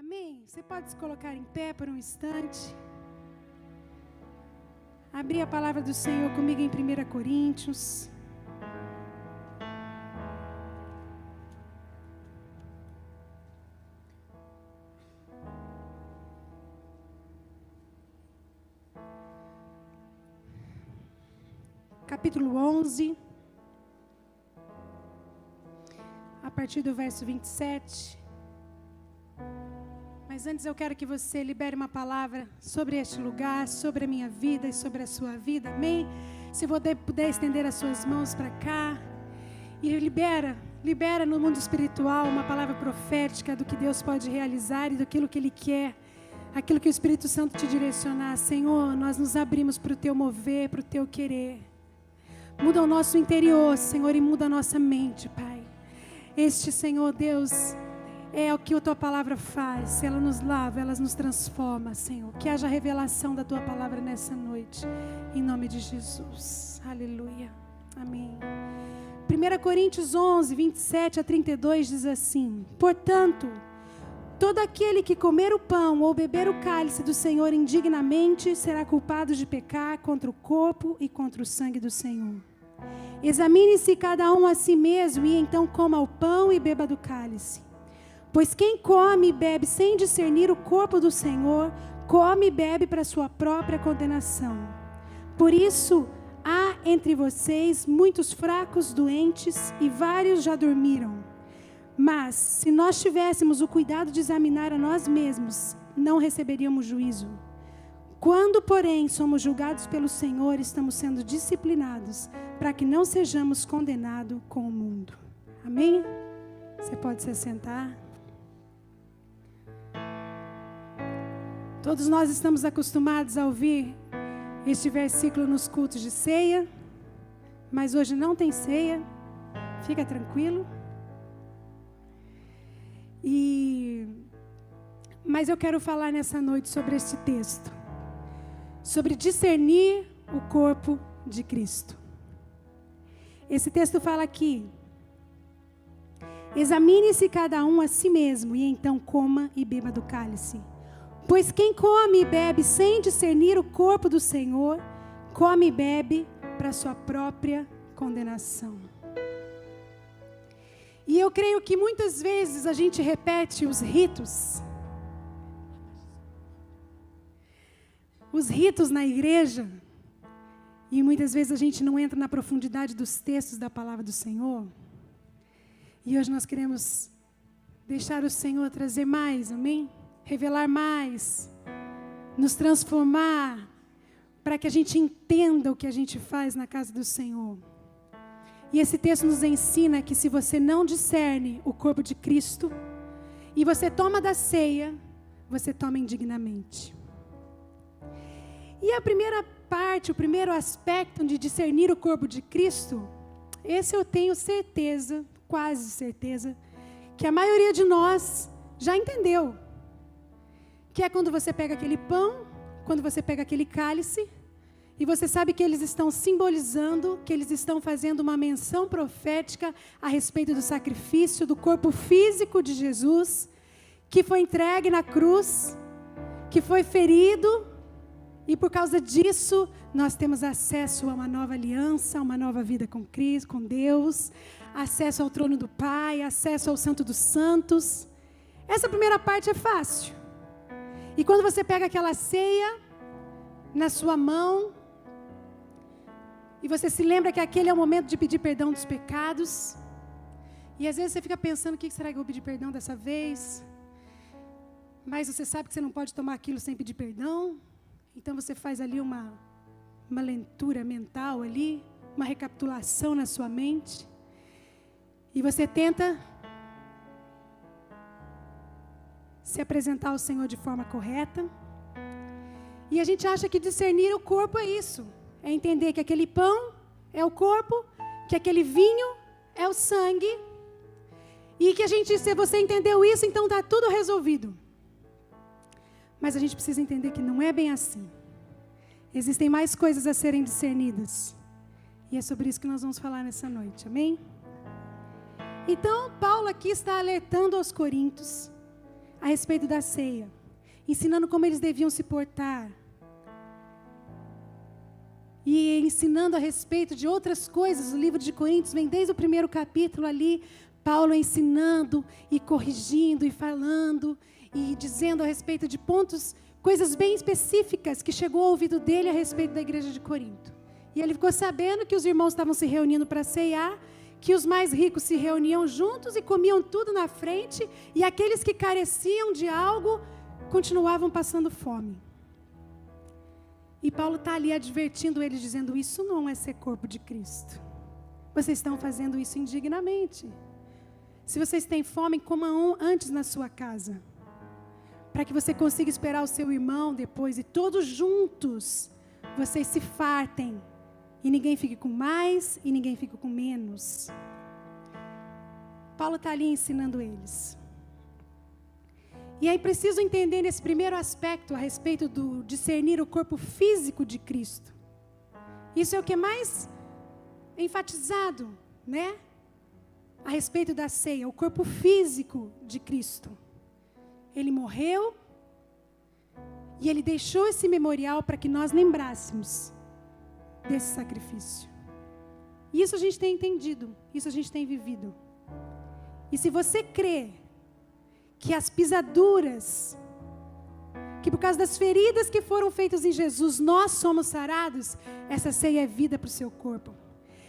Amém? Você pode se colocar em pé por um instante. Abrir a palavra do Senhor comigo em 1 Coríntios. Capítulo 11. A partir do verso 27. Mas antes eu quero que você libere uma palavra sobre este lugar, sobre a minha vida e sobre a sua vida, amém? Se você puder estender as suas mãos para cá e libera no mundo espiritual uma palavra profética do que Deus pode realizar e daquilo que Ele quer, aquilo que o Espírito Santo te direcionar. Senhor, nós nos abrimos para o Teu mover, para o Teu querer. Muda o nosso interior, Senhor, e muda a nossa mente, Pai. Este, Senhor Deus, é o que a Tua palavra faz. Ela nos lava, ela nos transforma, Senhor. Que haja revelação da Tua palavra nessa noite. Em nome de Jesus. Aleluia. Amém. 1 Coríntios 11, 27 a 32 diz assim: Portanto, todo aquele que comer o pão ou beber o cálice do Senhor indignamente será culpado de pecar contra o corpo e contra o sangue do Senhor. Examine-se cada um a si mesmo e então coma o pão e beba do cálice. Pois quem come e bebe sem discernir o corpo do Senhor, come e bebe para sua própria condenação. Por isso, há entre vocês muitos fracos, doentes, e vários já dormiram. Mas, se nós tivéssemos o cuidado de examinar a nós mesmos, não receberíamos juízo. Quando, porém, somos julgados pelo Senhor, estamos sendo disciplinados, para que não sejamos condenados com o mundo. Amém? Você pode se sentar. Todos nós estamos acostumados a ouvir este versículo nos cultos de ceia, mas hoje não tem ceia, fica tranquilo. Mas eu quero falar nessa noite sobre este texto, sobre discernir o corpo de Cristo. Esse texto fala aqui: examine-se cada um a si mesmo e então coma e beba do cálice. Pois quem come e bebe sem discernir o corpo do Senhor, come e bebe para sua própria condenação. E eu creio que muitas vezes a gente repete os ritos na igreja, e muitas vezes a gente não entra na profundidade dos textos da palavra do Senhor. E hoje nós queremos deixar o Senhor trazer mais, amém? Revelar mais, nos transformar, para que a gente entenda o que a gente faz na casa do Senhor. E esse texto nos ensina que se você não discerne o corpo de Cristo, e você toma da ceia, você toma indignamente. E a primeira parte, o primeiro aspecto de discernir o corpo de Cristo, esse eu tenho certeza, quase certeza, que a maioria de nós já entendeu. Que é quando você pega aquele pão, quando você pega aquele cálice, e você sabe que eles estão simbolizando, que eles estão fazendo uma menção profética a respeito do sacrifício do corpo físico de Jesus, que foi entregue na cruz, que foi ferido, e por causa disso, nós temos acesso a uma nova aliança, a uma nova vida com Cristo, com Deus, acesso ao trono do Pai, acesso ao Santo dos Santos. Essa primeira parte é fácil. E quando você pega aquela ceia na sua mão, e você se lembra que aquele é o momento de pedir perdão dos pecados, e às vezes você fica pensando: o que será que eu vou pedir perdão dessa vez? Mas você sabe que você não pode tomar aquilo sem pedir perdão, então você faz ali uma leitura mental ali, uma recapitulação na sua mente, e você tenta se apresentar ao Senhor de forma correta. E a gente acha que discernir o corpo é isso. É entender que aquele pão é o corpo, que aquele vinho é o sangue. E que se você entendeu isso, então está tudo resolvido. Mas a gente precisa entender que não é bem assim. Existem mais coisas a serem discernidas. E é sobre isso que nós vamos falar nessa noite, amém? Então, Paulo aqui está alertando aos coríntios a respeito da ceia, ensinando como eles deviam se portar, e ensinando a respeito de outras coisas. O livro de Coríntios vem desde o primeiro capítulo ali, Paulo ensinando e corrigindo e falando e dizendo a respeito de pontos, coisas bem específicas que chegou ao ouvido dele a respeito da igreja de Corinto. E ele ficou sabendo que os irmãos estavam se reunindo para ceiar, que os mais ricos se reuniam juntos e comiam tudo na frente, e aqueles que careciam de algo continuavam passando fome. E Paulo está ali advertindo eles, dizendo: isso não é ser corpo de Cristo. Vocês estão fazendo isso indignamente. Se vocês têm fome, comam antes na sua casa, para que você consiga esperar o seu irmão depois, e todos juntos vocês se fartem, e ninguém fique com mais e ninguém fique com menos. Paulo está ali ensinando eles. E aí preciso entender nesse primeiro aspecto a respeito do discernir o corpo físico de Cristo. Isso é o que é mais enfatizado, né? A respeito da ceia, o corpo físico de Cristo. Ele morreu e ele deixou esse memorial para que nós lembrássemos desse sacrifício. Isso a gente tem entendido, isso a gente tem vivido. E se você crê que as pisaduras, que por causa das feridas que foram feitas em Jesus, nós somos sarados, essa ceia é vida para o seu corpo.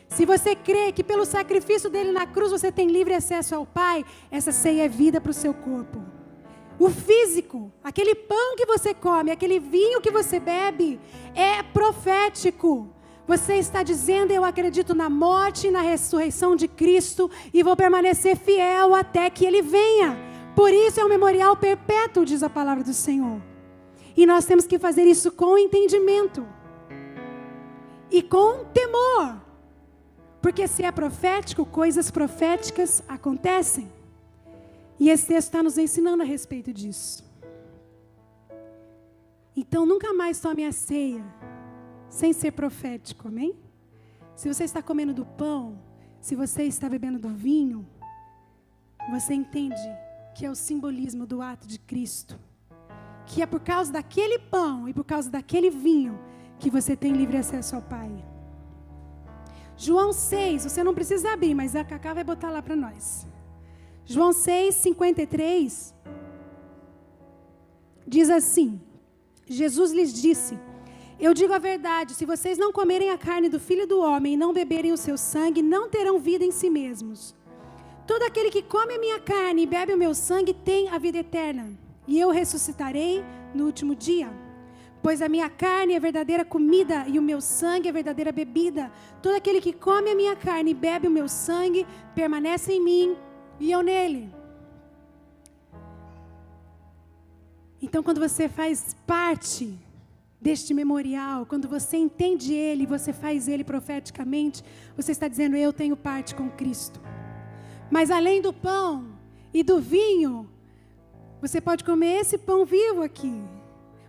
Se você crê que pelo sacrifício dele na cruz você tem livre acesso ao Pai, essa ceia é vida para o seu corpo. O físico, aquele pão que você come, aquele vinho que você bebe, é profético. Você está dizendo: eu acredito na morte e na ressurreição de Cristo e vou permanecer fiel até que Ele venha. Por isso é um memorial perpétuo, diz a palavra do Senhor. E nós temos que fazer isso com entendimento e com temor. Porque se é profético, coisas proféticas acontecem. E esse texto está nos ensinando a respeito disso. Então nunca mais tome a ceia sem ser profético, amém? Se você está comendo do pão, se você está bebendo do vinho, você entende que é o simbolismo do ato de Cristo, que é por causa daquele pão e por causa daquele vinho que você tem livre acesso ao Pai. João 6, você não precisa abrir, mas a Cacá vai botar lá para nós. João 6, 53, diz assim: Jesus lhes disse: eu digo a verdade, se vocês não comerem a carne do Filho do Homem e não beberem o seu sangue, não terão vida em si mesmos. Todo aquele que come a minha carne e bebe o meu sangue tem a vida eterna, e eu ressuscitarei no último dia. Pois a minha carne é verdadeira comida e o meu sangue é verdadeira bebida. Todo aquele que come a minha carne e bebe o meu sangue permanece em mim e eu nele. Então, quando você faz parte deste memorial, quando você entende ele, você faz ele profeticamente, você está dizendo: eu tenho parte com Cristo. Mas além do pão e do vinho, você pode comer esse pão vivo aqui.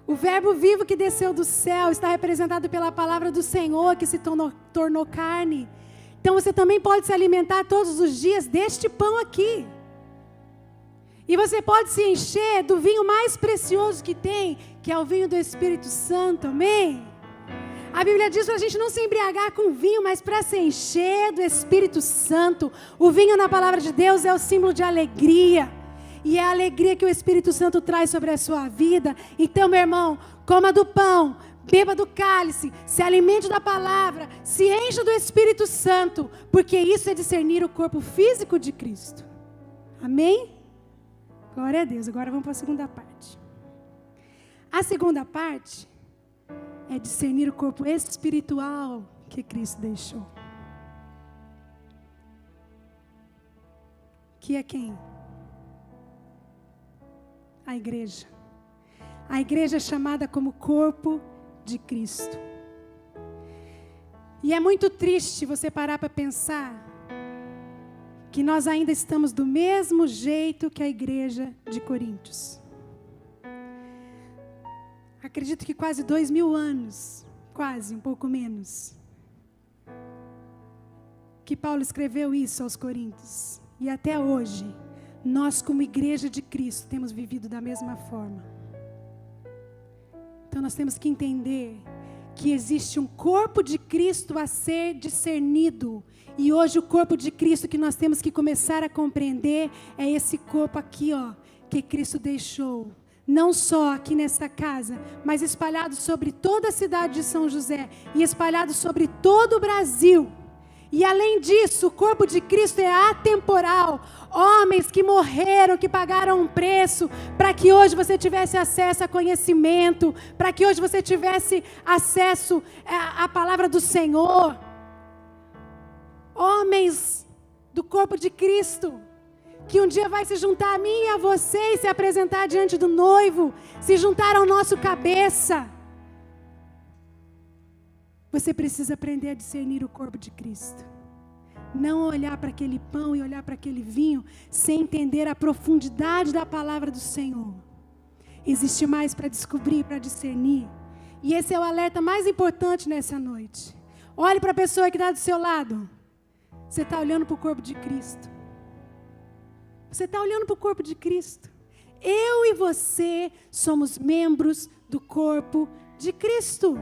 O verbo vivo que desceu do céu está representado pela palavra do Senhor que se tornou carne. Então você também pode se alimentar todos os dias deste pão aqui. E você pode se encher do vinho mais precioso que tem, que é o vinho do Espírito Santo, amém? A Bíblia diz para a gente não se embriagar com vinho, mas para se encher do Espírito Santo. O vinho na palavra de Deus é o símbolo de alegria. E é a alegria que o Espírito Santo traz sobre a sua vida. Então, meu irmão, coma do pão, beba do cálice, se alimente da palavra, se encha do Espírito Santo, porque isso é discernir o corpo físico de Cristo. Amém? Glória a Deus. Agora vamos para a segunda parte. A segunda parte é discernir o corpo espiritual que Cristo deixou. Que é quem? A igreja. A igreja é chamada como corpo de Cristo. E é muito triste você parar para pensar que nós ainda estamos do mesmo jeito que a igreja de Coríntios. Acredito que quase 2000 anos, quase, um pouco menos, que Paulo escreveu isso aos Coríntios. E até hoje, nós como igreja de Cristo temos vivido da mesma forma. Então nós temos que entender que existe um corpo de Cristo a ser discernido. E hoje o corpo de Cristo que nós temos que começar a compreender é esse corpo aqui, ó, que Cristo deixou. Não só aqui nesta casa, mas espalhado sobre toda a cidade de São José e espalhado sobre todo o Brasil. E além disso, o corpo de Cristo é atemporal. Homens que morreram, que pagaram um preço, para que hoje você tivesse acesso a conhecimento, para que hoje você tivesse acesso à palavra do Senhor. Homens do corpo de Cristo, que um dia vai se juntar a mim e a você e se apresentar diante do noivo, se juntar ao nosso cabeça. Você precisa aprender a discernir o corpo de Cristo. Não olhar para aquele pão e olhar para aquele vinho sem entender a profundidade da palavra do Senhor. Existe mais para descobrir, para discernir. E esse é o alerta mais importante nessa noite. Olhe para a pessoa que está do seu lado. Você está olhando para o corpo de Cristo. Você está olhando para o corpo de Cristo. Eu e você somos membros do corpo de Cristo.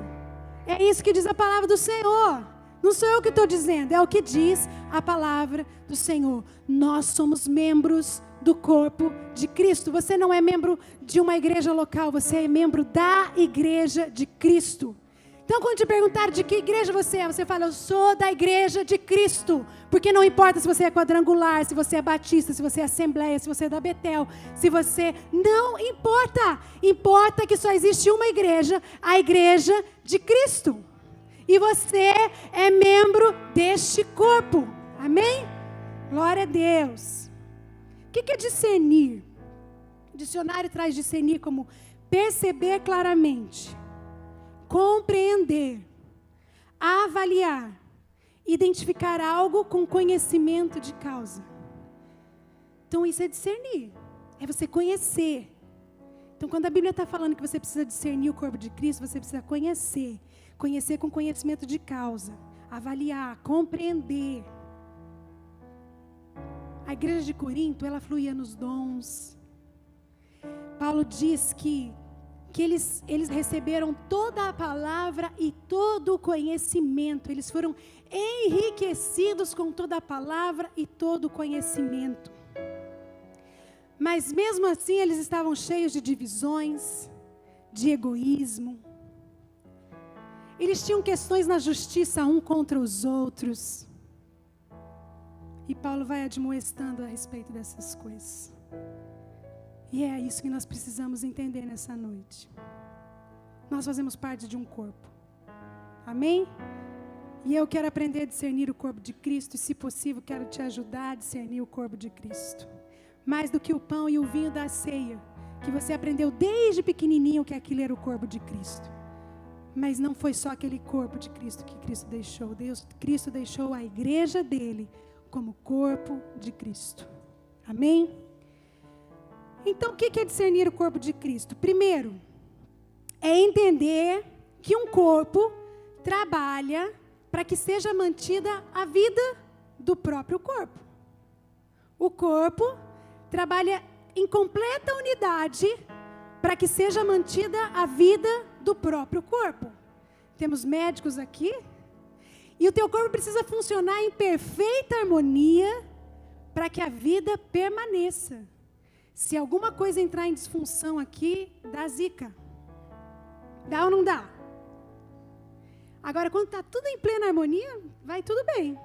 É isso que diz a palavra do Senhor. Não sou eu que estou dizendo, é o que diz a palavra do Senhor. Nós somos membros do corpo de Cristo. Você não é membro de uma igreja local, você é membro da igreja de Cristo. Então, quando te perguntar de que igreja você é, você fala, eu sou da igreja de Cristo. Porque não importa se você é quadrangular, se você é batista, se você é assembleia, se você é da Betel, se você... Não importa. Importa que só existe uma igreja, a igreja de Cristo. E você é membro deste corpo. Amém? Glória a Deus. O que é discernir? O dicionário traz discernir como perceber claramente, compreender, avaliar, identificar algo com conhecimento de causa. Então isso é discernir, é você conhecer. Então quando a Bíblia está falando que você precisa discernir o corpo de Cristo, você precisa conhecer. Conhecer com conhecimento de causa, avaliar, compreender. A igreja de Corinto, ela fluía nos dons. Paulo diz que eles receberam toda a palavra e todo o conhecimento. Eles foram enriquecidos com toda a palavra e todo o conhecimento. Mas mesmo assim eles estavam cheios de divisões, de egoísmo. Eles tinham questões na justiça um contra os outros. E Paulo vai admoestando a respeito dessas coisas. E é isso que nós precisamos entender nessa noite. Nós fazemos parte de um corpo. Amém? E eu quero aprender a discernir o corpo de Cristo. E se possível, quero te ajudar a discernir o corpo de Cristo. Mais do que o pão e o vinho da ceia, que você aprendeu desde pequenininho que aquilo era o corpo de Cristo. Mas não foi só aquele corpo de Cristo que Cristo deixou. Cristo deixou a igreja dele como corpo de Cristo. Amém? Então, o que é discernir o corpo de Cristo? Primeiro, é entender que um corpo trabalha para que seja mantida a vida do próprio corpo. O corpo trabalha em completa unidade para que seja mantida a vida do próprio corpo. Temos médicos aqui, e o teu corpo precisa funcionar em perfeita harmonia para que a vida permaneça. Se alguma coisa entrar em disfunção aqui, dá zica. Dá ou não dá? Agora, quando está tudo em plena harmonia, vai tudo bem.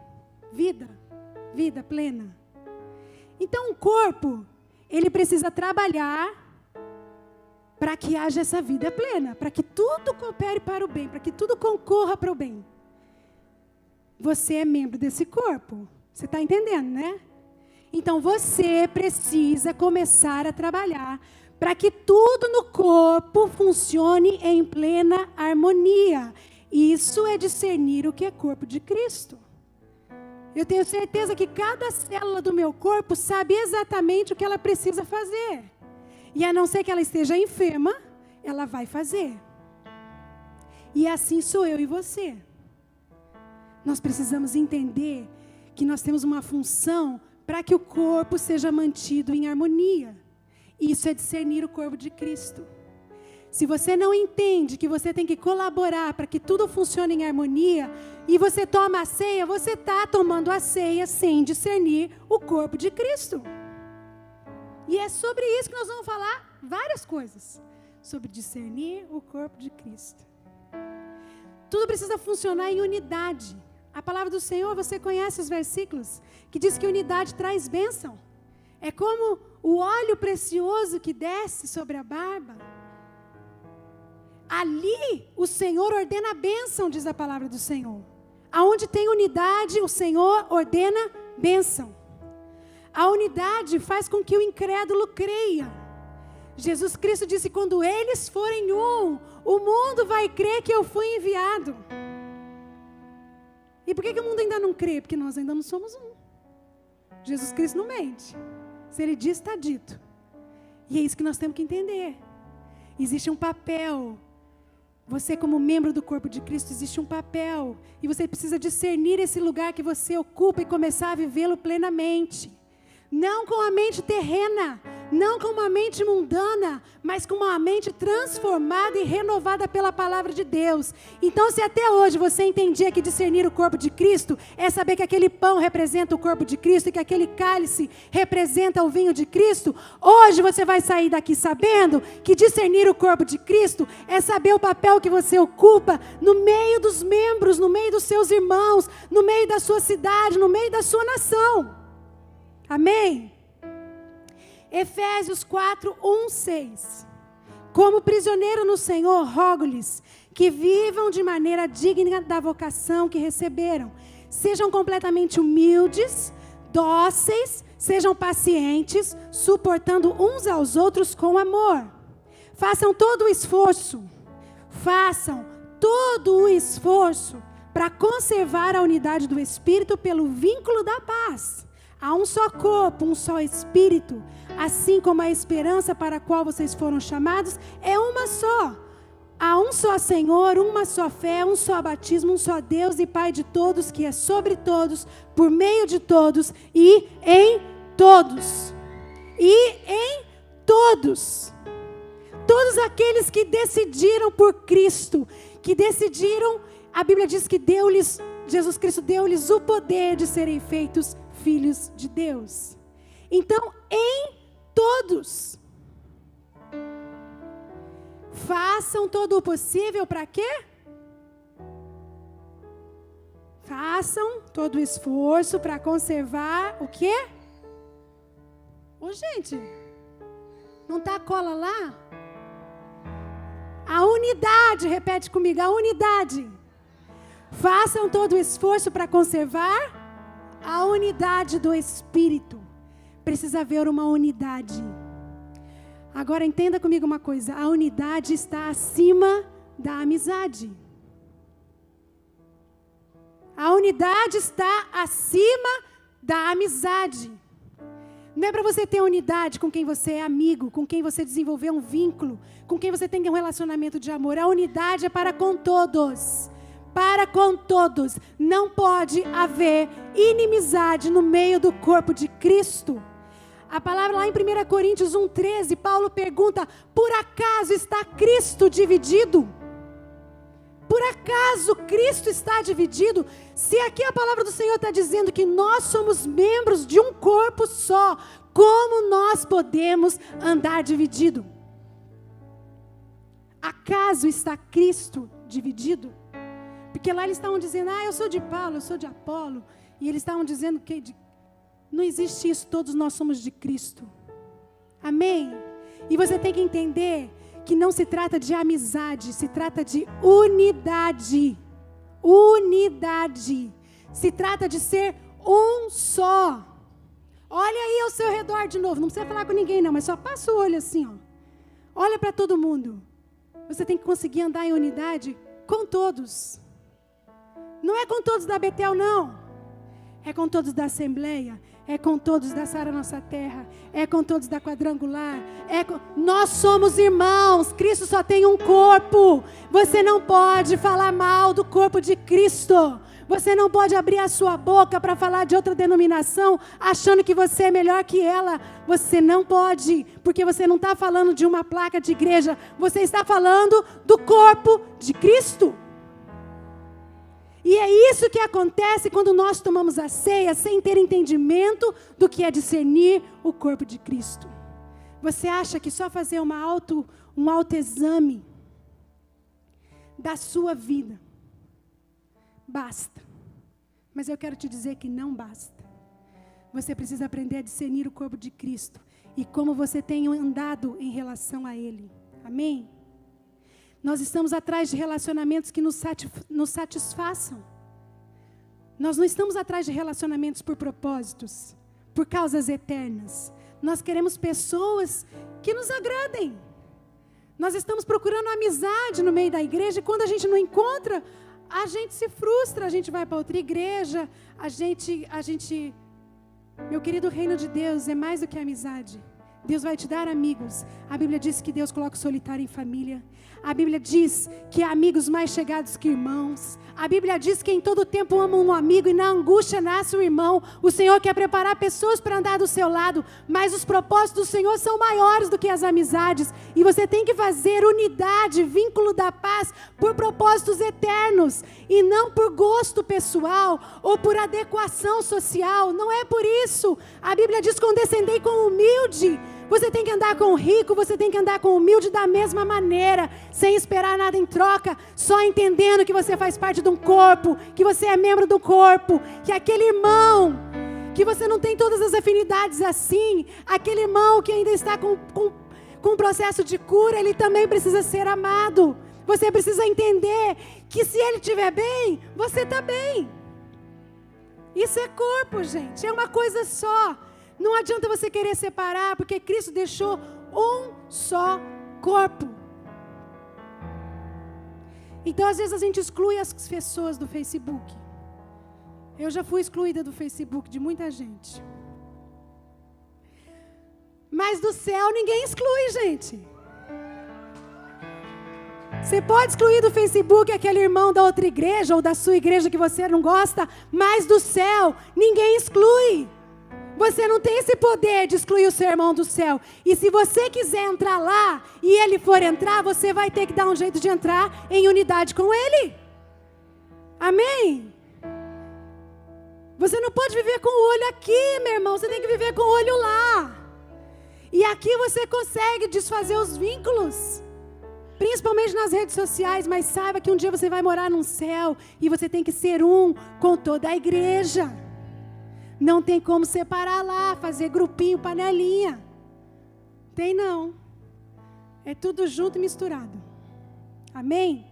Vida plena. Então, o corpo, ele precisa trabalhar para que haja essa vida plena, para que tudo coopere para o bem, para que tudo concorra para o bem. Você é membro desse corpo. Você está entendendo, né? Então, você precisa começar a trabalhar para que tudo no corpo funcione em plena harmonia. Isso é discernir o que é corpo de Cristo. Eu tenho certeza que cada célula do meu corpo sabe exatamente o que ela precisa fazer. E a não ser que ela esteja enferma, ela vai fazer. E assim sou eu e você. Nós precisamos entender que nós temos uma função para que o corpo seja mantido em harmonia. Isso é discernir o corpo de Cristo. Se você não entende que você tem que colaborar para que tudo funcione em harmonia, e você toma a ceia, você está tomando a ceia sem discernir o corpo de Cristo. E é sobre isso que nós vamos falar várias coisas. Sobre discernir o corpo de Cristo. Tudo precisa funcionar em unidade. A palavra do Senhor, você conhece os versículos, que diz que unidade traz bênção. É como o óleo precioso que desce sobre a barba. Ali o Senhor ordena a bênção, diz a palavra do Senhor. Aonde tem unidade, o Senhor ordena bênção. A unidade faz com que o incrédulo creia. Jesus Cristo disse, quando eles forem um, o mundo vai crer que eu fui enviado. E por que o mundo ainda não crê? Porque nós ainda não somos um. Jesus Cristo não mente. Se Ele diz, está dito. E é isso que nós temos que entender. Existe um papel. Você como membro do corpo de Cristo, existe um papel. E você precisa discernir esse lugar que você ocupa e começar a vivê-lo plenamente. Não com a mente terrena, não com uma mente mundana, mas com uma mente transformada e renovada pela palavra de Deus. Então, se até hoje você entendia que discernir o corpo de Cristo é saber que aquele pão representa o corpo de Cristo e que aquele cálice representa o vinho de Cristo, hoje você vai sair daqui sabendo que discernir o corpo de Cristo é saber o papel que você ocupa no meio dos membros, no meio dos seus irmãos, no meio da sua cidade, no meio da sua nação. Amém? Efésios 4, 1, 6. Como prisioneiro no Senhor, rogo-lhes que vivam de maneira digna da vocação que receberam. Sejam completamente humildes, dóceis, sejam pacientes, suportando uns aos outros com amor. Façam todo o esforço para conservar a unidade do Espírito pelo vínculo da paz. Há um só corpo, um só Espírito, assim como a esperança para a qual vocês foram chamados é uma só. Há um só Senhor, uma só fé, um só batismo, um só Deus e Pai de todos, que é sobre todos, por meio de todos e em todos. E em todos. Todos aqueles que decidiram por Cristo, que decidiram, a Bíblia diz que Jesus Cristo deu-lhes o poder de serem feitos filhos de Deus. Então, em todos, façam todo o possível para quê? Façam todo o esforço para conservar o quê? Ô, gente, não está a cola lá? A unidade, repete comigo, a unidade. Façam todo o esforço para conservar a unidade do Espírito. Precisa haver uma unidade. Agora entenda comigo uma coisa. A unidade está acima da amizade. A unidade está acima da amizade. Não é para você ter unidade com quem você é amigo, com quem você desenvolveu um vínculo, com quem você tem um relacionamento de amor. A unidade é para com todos. Para com todos. Não pode haver inimizade no meio do corpo de Cristo. A palavra lá em 1 Coríntios 1,13, Paulo pergunta, por acaso está Cristo dividido? Por acaso Cristo está dividido? Se aqui a palavra do Senhor está dizendo que nós somos membros de um corpo só, como nós podemos andar dividido? Acaso está Cristo dividido? Porque lá eles estavam dizendo, eu sou de Paulo, eu sou de Apolo. E eles estavam dizendo que não existe isso, todos nós somos de Cristo. Amém? E você tem que entender que não se trata de amizade, se trata de unidade. Unidade. Se trata de ser um só. Olha aí ao seu redor de novo, não precisa falar com ninguém não, mas só passa o olho assim, ó. Olha para todo mundo. Você tem que conseguir andar em unidade com todos. Não é com todos da Betel, não. É com todos da Assembleia. É com todos da Sara Nossa Terra. É com todos da Quadrangular. Nós somos irmãos. Cristo só tem um corpo. Você não pode falar mal do corpo de Cristo. Você não pode abrir a sua boca para falar de outra denominação, achando que você é melhor que ela. Você não pode, porque você não está falando de uma placa de igreja, você está falando do corpo de Cristo. E é isso que acontece quando nós tomamos a ceia sem ter entendimento do que é discernir o corpo de Cristo. Você acha que só fazer um autoexame da sua vida basta. Mas eu quero te dizer que não basta. Você precisa aprender a discernir o corpo de Cristo e como você tem andado em relação a Ele. Amém? Nós estamos atrás de relacionamentos que nos satisfaçam. Nós não estamos atrás de relacionamentos por propósitos, por causas eternas. Nós queremos pessoas que nos agradem. Nós estamos procurando amizade no meio da igreja e quando a gente não encontra, a gente se frustra, a gente vai para outra igreja, meu querido, o reino de Deus é mais do que amizade. Deus vai te dar amigos. A Bíblia diz que Deus coloca o solitário em família. A Bíblia diz que há amigos mais chegados que irmãos. A Bíblia diz que em todo tempo ama um amigo e na angústia nasce o irmão. O Senhor quer preparar pessoas para andar do seu lado, mas os propósitos do Senhor são maiores do que as amizades. E você tem que fazer unidade, vínculo da paz, por propósitos eternos e não por gosto pessoal ou por adequação social. Não é por isso. A Bíblia diz: condescendei com o humilde. Você tem que andar com o rico, você tem que andar com o humilde da mesma maneira, sem esperar nada em troca, só entendendo que você faz parte de um corpo, que você é membro do corpo, que aquele irmão, que você não tem todas as afinidades assim, aquele irmão que ainda está com um processo de cura, ele também precisa ser amado. Você precisa entender que se ele estiver bem, você está bem. Isso é corpo, gente, é uma coisa só. Não adianta você querer separar, porque Cristo deixou um só corpo. Então, às vezes, a gente exclui as pessoas do Facebook. Eu já fui excluída do Facebook de muita gente. Mas do céu ninguém exclui, gente. Você pode excluir do Facebook aquele irmão da outra igreja ou da sua igreja que você não gosta, mas do céu ninguém exclui. Você não tem esse poder de excluir o seu irmão do céu. E se você quiser entrar lá e ele for entrar, você vai ter que dar um jeito de entrar em unidade com ele. Amém? Você não pode viver com o olho aqui, meu irmão. Você tem que viver com o olho lá. E aqui você consegue desfazer os vínculos, principalmente nas redes sociais. Mas saiba que um dia você vai morar num céu e você tem que ser um com toda a igreja. Não tem como separar lá, fazer grupinho, panelinha. Tem não. É tudo junto e misturado. Amém?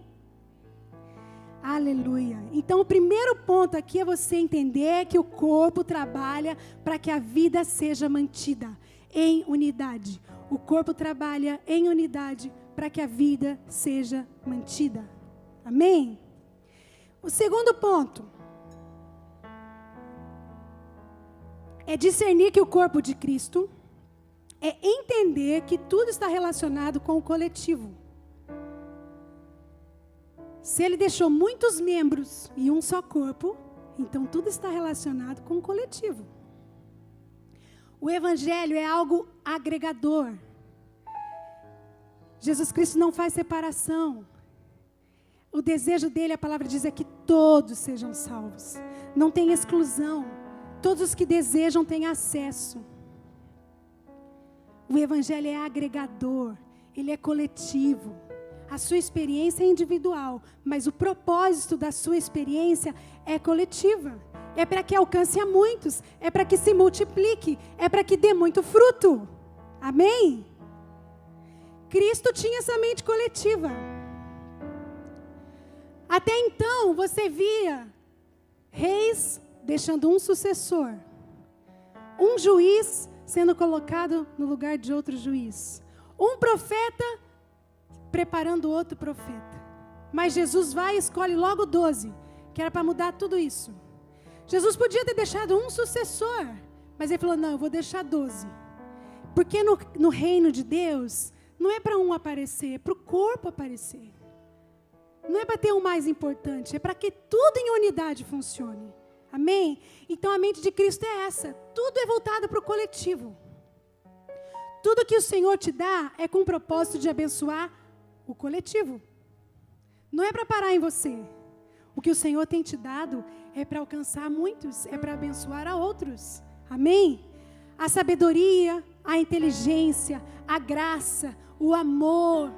Aleluia. Então o primeiro ponto aqui é você entender que o corpo trabalha para que a vida seja mantida em unidade. O corpo trabalha em unidade para que a vida seja mantida. Amém? O segundo ponto é discernir que o corpo de Cristo é entender que tudo está relacionado com o coletivo. Se ele deixou muitos membros e um só corpo, então tudo está relacionado com o coletivo. O evangelho é algo agregador. Jesus Cristo não faz separação. O desejo dele, a palavra diz, é que todos sejam salvos. Não tem exclusão. Todos os que desejam têm acesso. O evangelho é agregador, ele é coletivo. A sua experiência é individual, mas o propósito da sua experiência é coletiva. É para que alcance a muitos, é para que se multiplique, é para que dê muito fruto. Amém? Cristo tinha essa mente coletiva. Até então, você via reis deixando um sucessor, um juiz sendo colocado no lugar de outro juiz, um profeta preparando outro profeta. Mas Jesus vai e escolhe logo 12, que era para mudar tudo isso. Jesus podia ter deixado um sucessor, mas ele falou: não, eu vou deixar 12. Porque no reino de Deus, não é para um aparecer, é para o corpo aparecer. Não é para ter um mais importante, é para que tudo em unidade funcione. Amém? Então a mente de Cristo é essa. Tudo é voltado para o coletivo. Tudo que o Senhor te dá é com o propósito de abençoar o coletivo. Não é para parar em você. O que o Senhor tem te dado é para alcançar muitos, é para abençoar a outros. Amém? A sabedoria, a inteligência, a graça, o amor,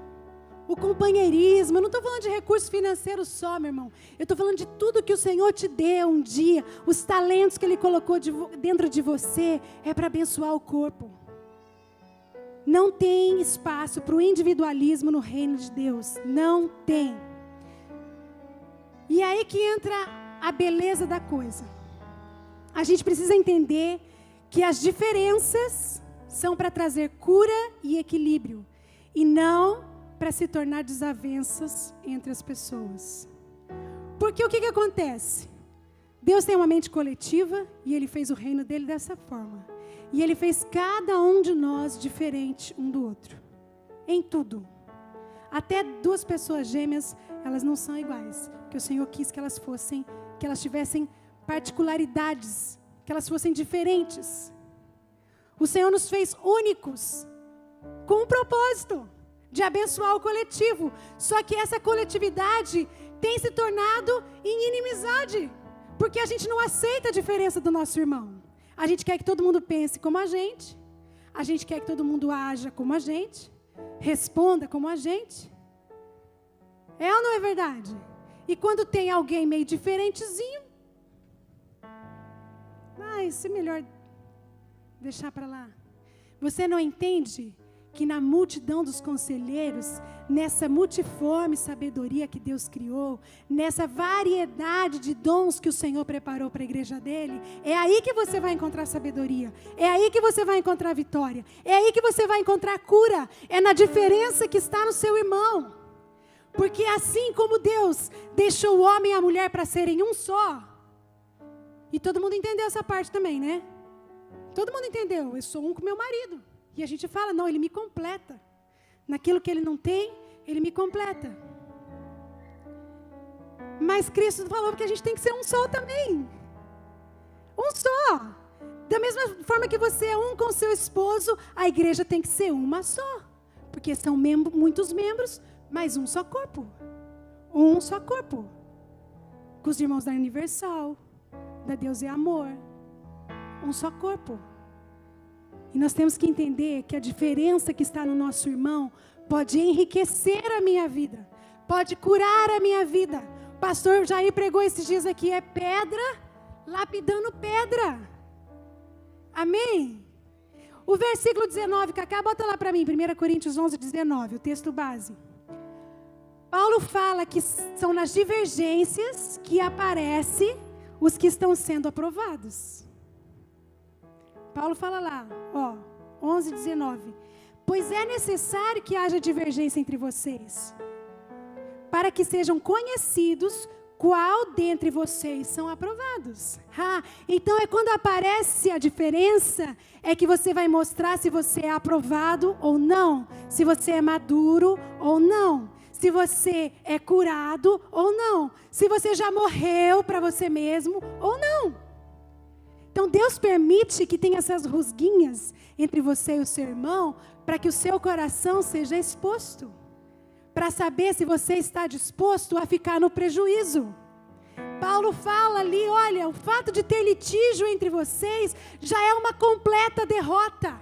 o companheirismo. Eu não estou falando de recursos financeiros só, meu irmão. Eu estou falando de tudo que o Senhor te deu um dia. Os talentos que Ele colocou dentro de você é para abençoar o corpo. Não tem espaço para o individualismo no reino de Deus. Não tem. E é aí que entra a beleza da coisa. A gente precisa entender que as diferenças são para trazer cura e equilíbrio. E não para se tornar desavenças entre as pessoas. Porque o que acontece? Deus tem uma mente coletiva e Ele fez o reino dele dessa forma. E Ele fez cada um de nós diferente um do outro. Em tudo. Até duas pessoas gêmeas, elas não são iguais. Porque o Senhor quis que elas tivessem particularidades, que elas fossem diferentes. O Senhor nos fez únicos, com um propósito de abençoar o coletivo. Só que essa coletividade tem se tornado em inimizade, porque a gente não aceita a diferença do nosso irmão. A gente quer que todo mundo pense como a gente quer que todo mundo haja como a gente, responda como a gente. É ou não é verdade? E quando tem alguém meio diferentezinho, isso é melhor deixar para lá. Você não entende que na multidão dos conselheiros, nessa multiforme sabedoria que Deus criou, nessa variedade de dons que o Senhor preparou para a igreja dele, é aí que você vai encontrar sabedoria, é aí que você vai encontrar vitória, é aí que você vai encontrar cura, é na diferença que está no seu irmão. Porque assim como Deus deixou o homem e a mulher para serem um só, e todo mundo entendeu essa parte também, né? Todo mundo entendeu, eu sou um com meu marido. E a gente fala, não, ele me completa. Naquilo que ele não tem, ele me completa. Mas Cristo falou que a gente tem que ser um só também. Um só. Da mesma forma que você é um com seu esposo, a igreja tem que ser uma só. Porque são muitos membros, mas um só corpo. Um só corpo. Com os irmãos da Universal, da Deus é Amor. Um só corpo. E nós temos que entender que a diferença que está no nosso irmão pode enriquecer a minha vida, pode curar a minha vida. O pastor Jair pregou esses dias aqui, é pedra lapidando pedra. Amém? O versículo 19, Cacá, bota lá para mim, 1 Coríntios 11, 19, o texto base. Paulo fala que são nas divergências que aparecem os que estão sendo aprovados. Paulo fala lá, 11, 19. Pois é necessário que haja divergência entre vocês, para que sejam conhecidos qual dentre vocês são aprovados. Então é quando aparece a diferença, é que você vai mostrar se você é aprovado ou não, se você é maduro ou não, se você é curado ou não, se você já morreu para você mesmo ou não. Então Deus permite que tenha essas rusguinhas entre você e o seu irmão, para que o seu coração seja exposto, para saber se você está disposto a ficar no prejuízo. Paulo fala ali, olha, o fato de ter litígio entre vocês já é uma completa derrota.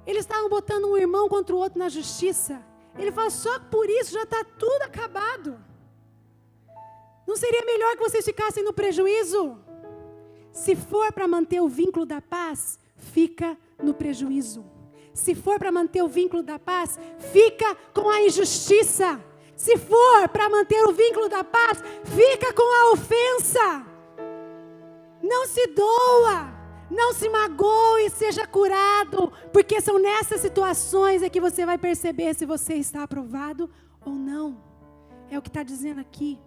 Eles estavam botando um irmão contra o outro na justiça. Ele fala, só por isso já está tudo acabado. Não seria melhor que vocês ficassem no prejuízo? Se for para manter o vínculo da paz, fica no prejuízo. Se for para manter o vínculo da paz, fica com a injustiça. Se for para manter o vínculo da paz, fica com a ofensa. Não se doa, não se magoe, seja curado, porque são nessas situações é que você vai perceber se você está aprovado ou não. É o que está dizendo aqui.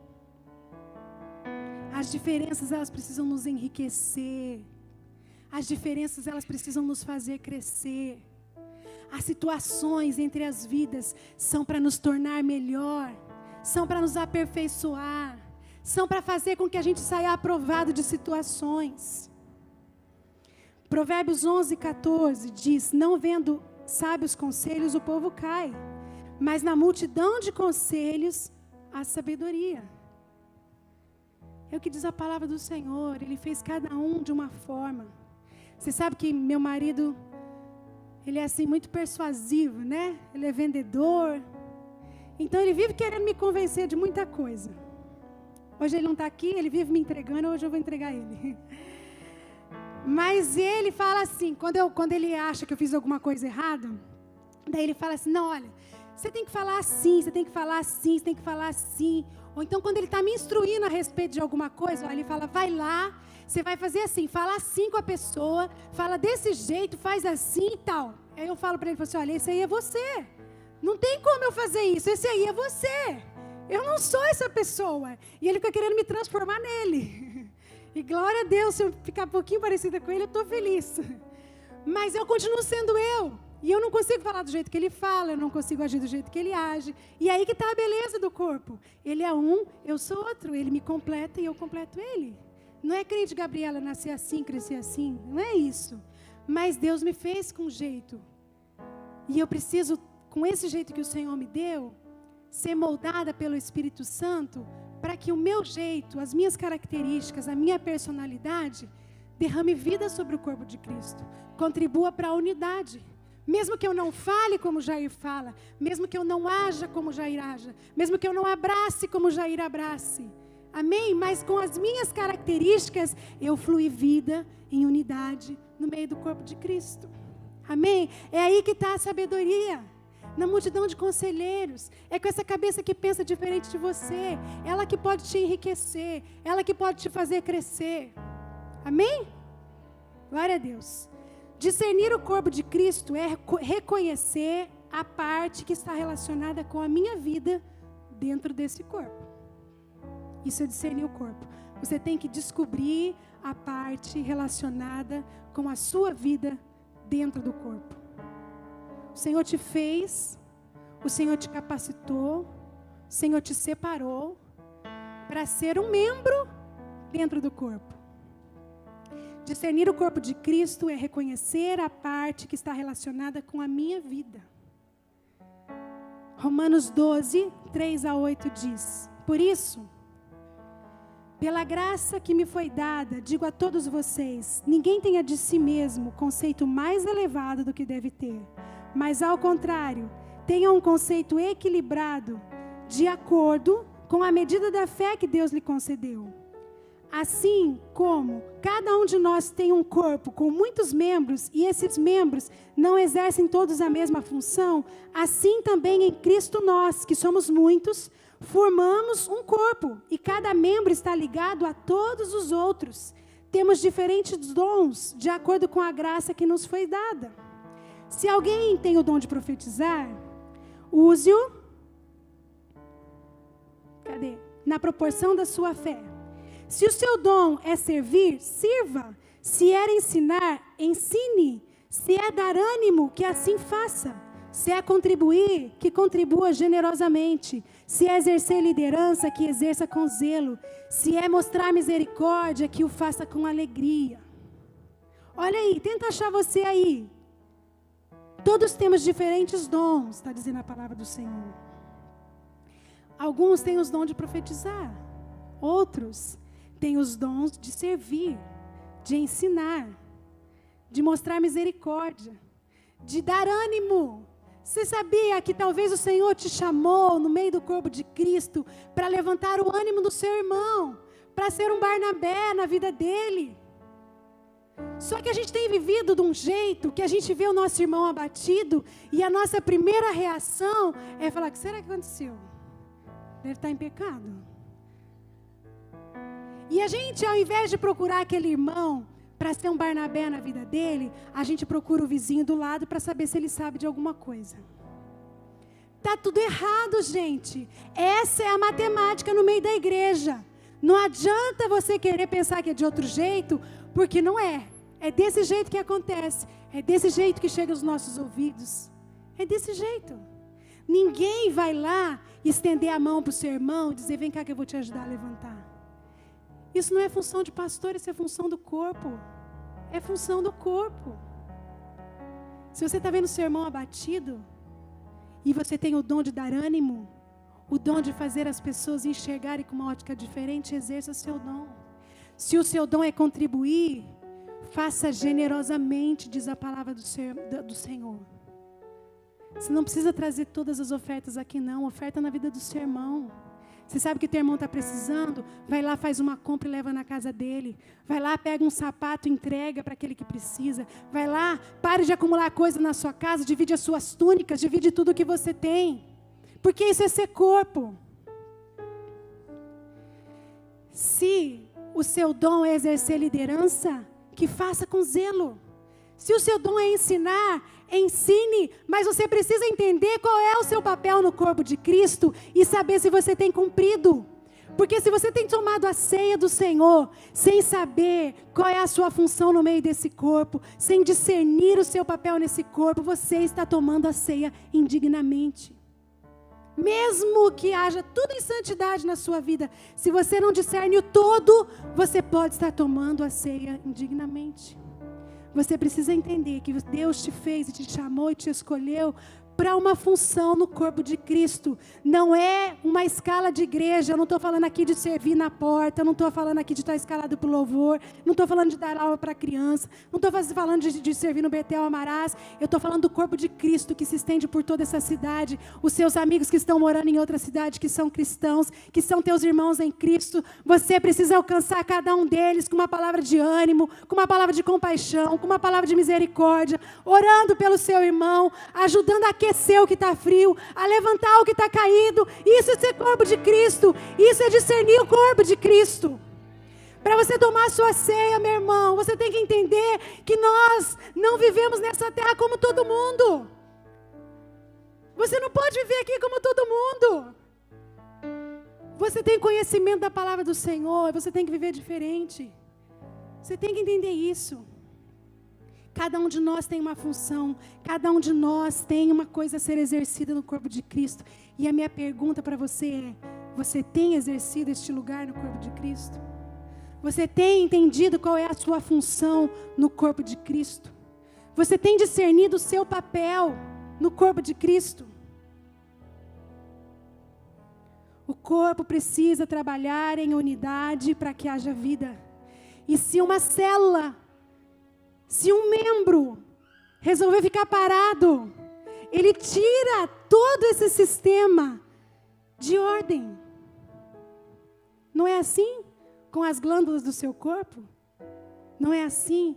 As diferenças, elas precisam nos enriquecer. As diferenças, elas precisam nos fazer crescer. As situações entre as vidas são para nos tornar melhor. são para nos aperfeiçoar, são para fazer com que a gente saia aprovado de situações. Provérbios 11:14 diz: não vendo sábios conselhos o povo cai, mas na multidão de conselhos há sabedoria. É o que diz a palavra do Senhor. Ele fez cada um de uma forma. Você sabe que meu marido, ele é assim muito persuasivo, né? Ele é vendedor. Então ele vive querendo me convencer de muita coisa. Hoje ele não está aqui, ele vive me entregando, hoje eu vou entregar ele. Mas ele fala assim, quando ele acha que eu fiz alguma coisa errada, daí ele fala assim, não, olha, você tem que falar assim, você tem que falar assim, você tem que falar assim. Ou então quando ele está me instruindo a respeito de alguma coisa, ó, ele fala, vai lá, você vai fazer assim, fala assim com a pessoa, fala desse jeito, faz assim e tal. Aí eu falo para ele, assim, olha, esse aí é você. Não tem como eu fazer isso, esse aí é você. Eu não sou essa pessoa. E ele fica querendo me transformar nele. E glória a Deus, se eu ficar um pouquinho parecida com ele, eu estou feliz. Mas eu continuo sendo eu. E eu não consigo falar do jeito que ele fala, eu não consigo agir do jeito que ele age. E aí que está a beleza do corpo. Ele é um, eu sou outro. Ele me completa e eu completo ele. Não é crente Gabriela nascer assim, crescer assim. Não é isso. Mas Deus me fez com jeito. E eu preciso, com esse jeito que o Senhor me deu, ser moldada pelo Espírito Santo, para que o meu jeito, as minhas características, a minha personalidade, derrame vida sobre o corpo de Cristo. Contribua para a unidade. Mesmo que eu não fale como Jair fala, mesmo que eu não haja como Jair haja, mesmo que eu não abrace como Jair abrace. Amém? Mas com as minhas características, eu flui vida em unidade no meio do corpo de Cristo. Amém? É aí que está a sabedoria. Na multidão de conselheiros, é com essa cabeça que pensa diferente de você, ela que pode te enriquecer, ela que pode te fazer crescer. Amém? Glória a Deus. Discernir o corpo de Cristo é reconhecer a parte que está relacionada com a minha vida dentro desse corpo. Isso é discernir o corpo. Você tem que descobrir a parte relacionada com a sua vida dentro do corpo. O Senhor te fez, o Senhor te capacitou, o Senhor te separou para ser um membro dentro do corpo. Discernir o corpo de Cristo é reconhecer a parte que está relacionada com a minha vida. Romanos 12, 3-8 diz: por isso, pela graça que me foi dada, digo a todos vocês, ninguém tenha de si mesmo conceito mais elevado do que deve ter, mas ao contrário, tenha um conceito equilibrado, de acordo com a medida da fé que Deus lhe concedeu. Assim como cada um de nós tem um corpo com muitos membros e esses membros não exercem todos a mesma função, assim também em Cristo nós, que somos muitos, formamos um corpo e cada membro está ligado a todos os outros. Temos diferentes dons de acordo com a graça que nos foi dada. Se alguém tem o dom de profetizar, use-o na proporção da sua fé. Se o seu dom é servir, sirva. Se é ensinar, ensine. Se é dar ânimo, que assim faça. Se é contribuir, que contribua generosamente. Se é exercer liderança, que exerça com zelo. Se é mostrar misericórdia, que o faça com alegria. Olha aí, tenta achar você aí. Todos temos diferentes dons, está dizendo a palavra do Senhor. Alguns têm os dons de profetizar. Outros têm os dons de servir, de ensinar, de mostrar misericórdia, de dar ânimo. Você sabia que talvez o Senhor te chamou no meio do corpo de Cristo para levantar o ânimo do seu irmão, para ser um Barnabé na vida dele? Só que a gente tem vivido de um jeito que a gente vê o nosso irmão abatido e a nossa primeira reação é falar: o que será que aconteceu? Deve estar em pecado. E a gente, ao invés de procurar aquele irmão para ser um Barnabé na vida dele, a gente procura o vizinho do lado para saber se ele sabe de alguma coisa. Tá tudo errado, gente. Essa é a matemática no meio da igreja. Não adianta você querer pensar que é de outro jeito, porque não é. É desse jeito que acontece. É desse jeito que chega aos nossos ouvidos. É desse jeito. Ninguém vai lá estender a mão para o seu irmão e dizer, vem cá que eu vou te ajudar a levantar. Isso não é função de pastor, isso é função do corpo. É função do corpo. Se você está vendo o seu irmão abatido, e você tem o dom de dar ânimo, o dom de fazer as pessoas enxergarem com uma ótica diferente, exerça seu dom. Se o seu dom é contribuir, faça generosamente, diz a palavra do Senhor. Você não precisa trazer todas as ofertas aqui não, oferta na vida do seu irmão. Você sabe que teu irmão está precisando? Vai lá, faz uma compra e leva na casa dele. Vai lá, pega um sapato e entrega para aquele que precisa. Vai lá, pare de acumular coisa na sua casa, divide as suas túnicas, divide tudo que você tem. Porque isso é ser corpo. Se o seu dom é exercer liderança, que faça com zelo. Se o seu dom é ensinar, ensine, mas você precisa entender qual é o seu papel no corpo de Cristo e saber se você tem cumprido. Porque se você tem tomado a ceia do Senhor, sem saber qual é a sua função no meio desse corpo, sem discernir o seu papel nesse corpo, você está tomando a ceia indignamente. Mesmo que haja tudo em santidade na sua vida, se você não discerne o todo, você pode estar tomando a ceia indignamente. Você precisa entender que Deus te fez e te chamou e te escolheu para uma função no corpo de Cristo. Não é uma escala de igreja. Eu não estou falando aqui de servir na porta, não estou falando aqui de estar escalado para o louvor, não estou falando de dar aula para criança, não estou falando de servir no Betel Amarás. Eu estou falando do corpo de Cristo que se estende por toda essa cidade. Os seus amigos que estão morando em outra cidade, que são cristãos, que são teus irmãos em Cristo. Você precisa alcançar cada um deles com uma palavra de ânimo, com uma palavra de compaixão, com uma palavra de misericórdia, orando pelo seu irmão, ajudando a aquecer o que está frio, a levantar o que está caído. Isso é ser corpo de Cristo. Isso é discernir o corpo de Cristo. Para você tomar a sua ceia, meu irmão, você tem que entender que nós não vivemos nessa terra como todo mundo. Você não pode viver aqui como todo mundo. Você tem conhecimento da palavra do Senhor, você tem que viver diferente. Você tem que entender isso. Cada um de nós tem uma função, cada um de nós tem uma coisa a ser exercida no corpo de Cristo. E a minha pergunta para você é: você tem exercido este lugar no corpo de Cristo? Você tem entendido qual é a sua função no corpo de Cristo? Você tem discernido o seu papel no corpo de Cristo? O corpo precisa trabalhar em unidade para que haja vida. E se uma célula, se um membro resolver ficar parado, ele tira todo esse sistema de ordem. Não é assim com as glândulas do seu corpo? Não é assim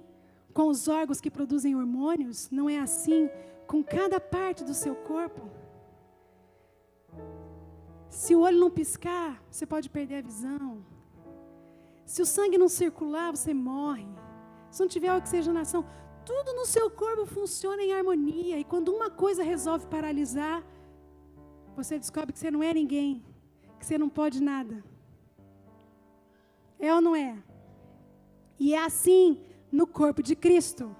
com os órgãos que produzem hormônios? Não é assim com cada parte do seu corpo? Se o olho não piscar, você pode perder a visão. Se o sangue não circular, você morre. Se não tiver oxigenação, tudo no seu corpo funciona em harmonia. E quando uma coisa resolve paralisar, você descobre que você não é ninguém, que você não pode nada. É ou não é? E é assim no corpo de Cristo.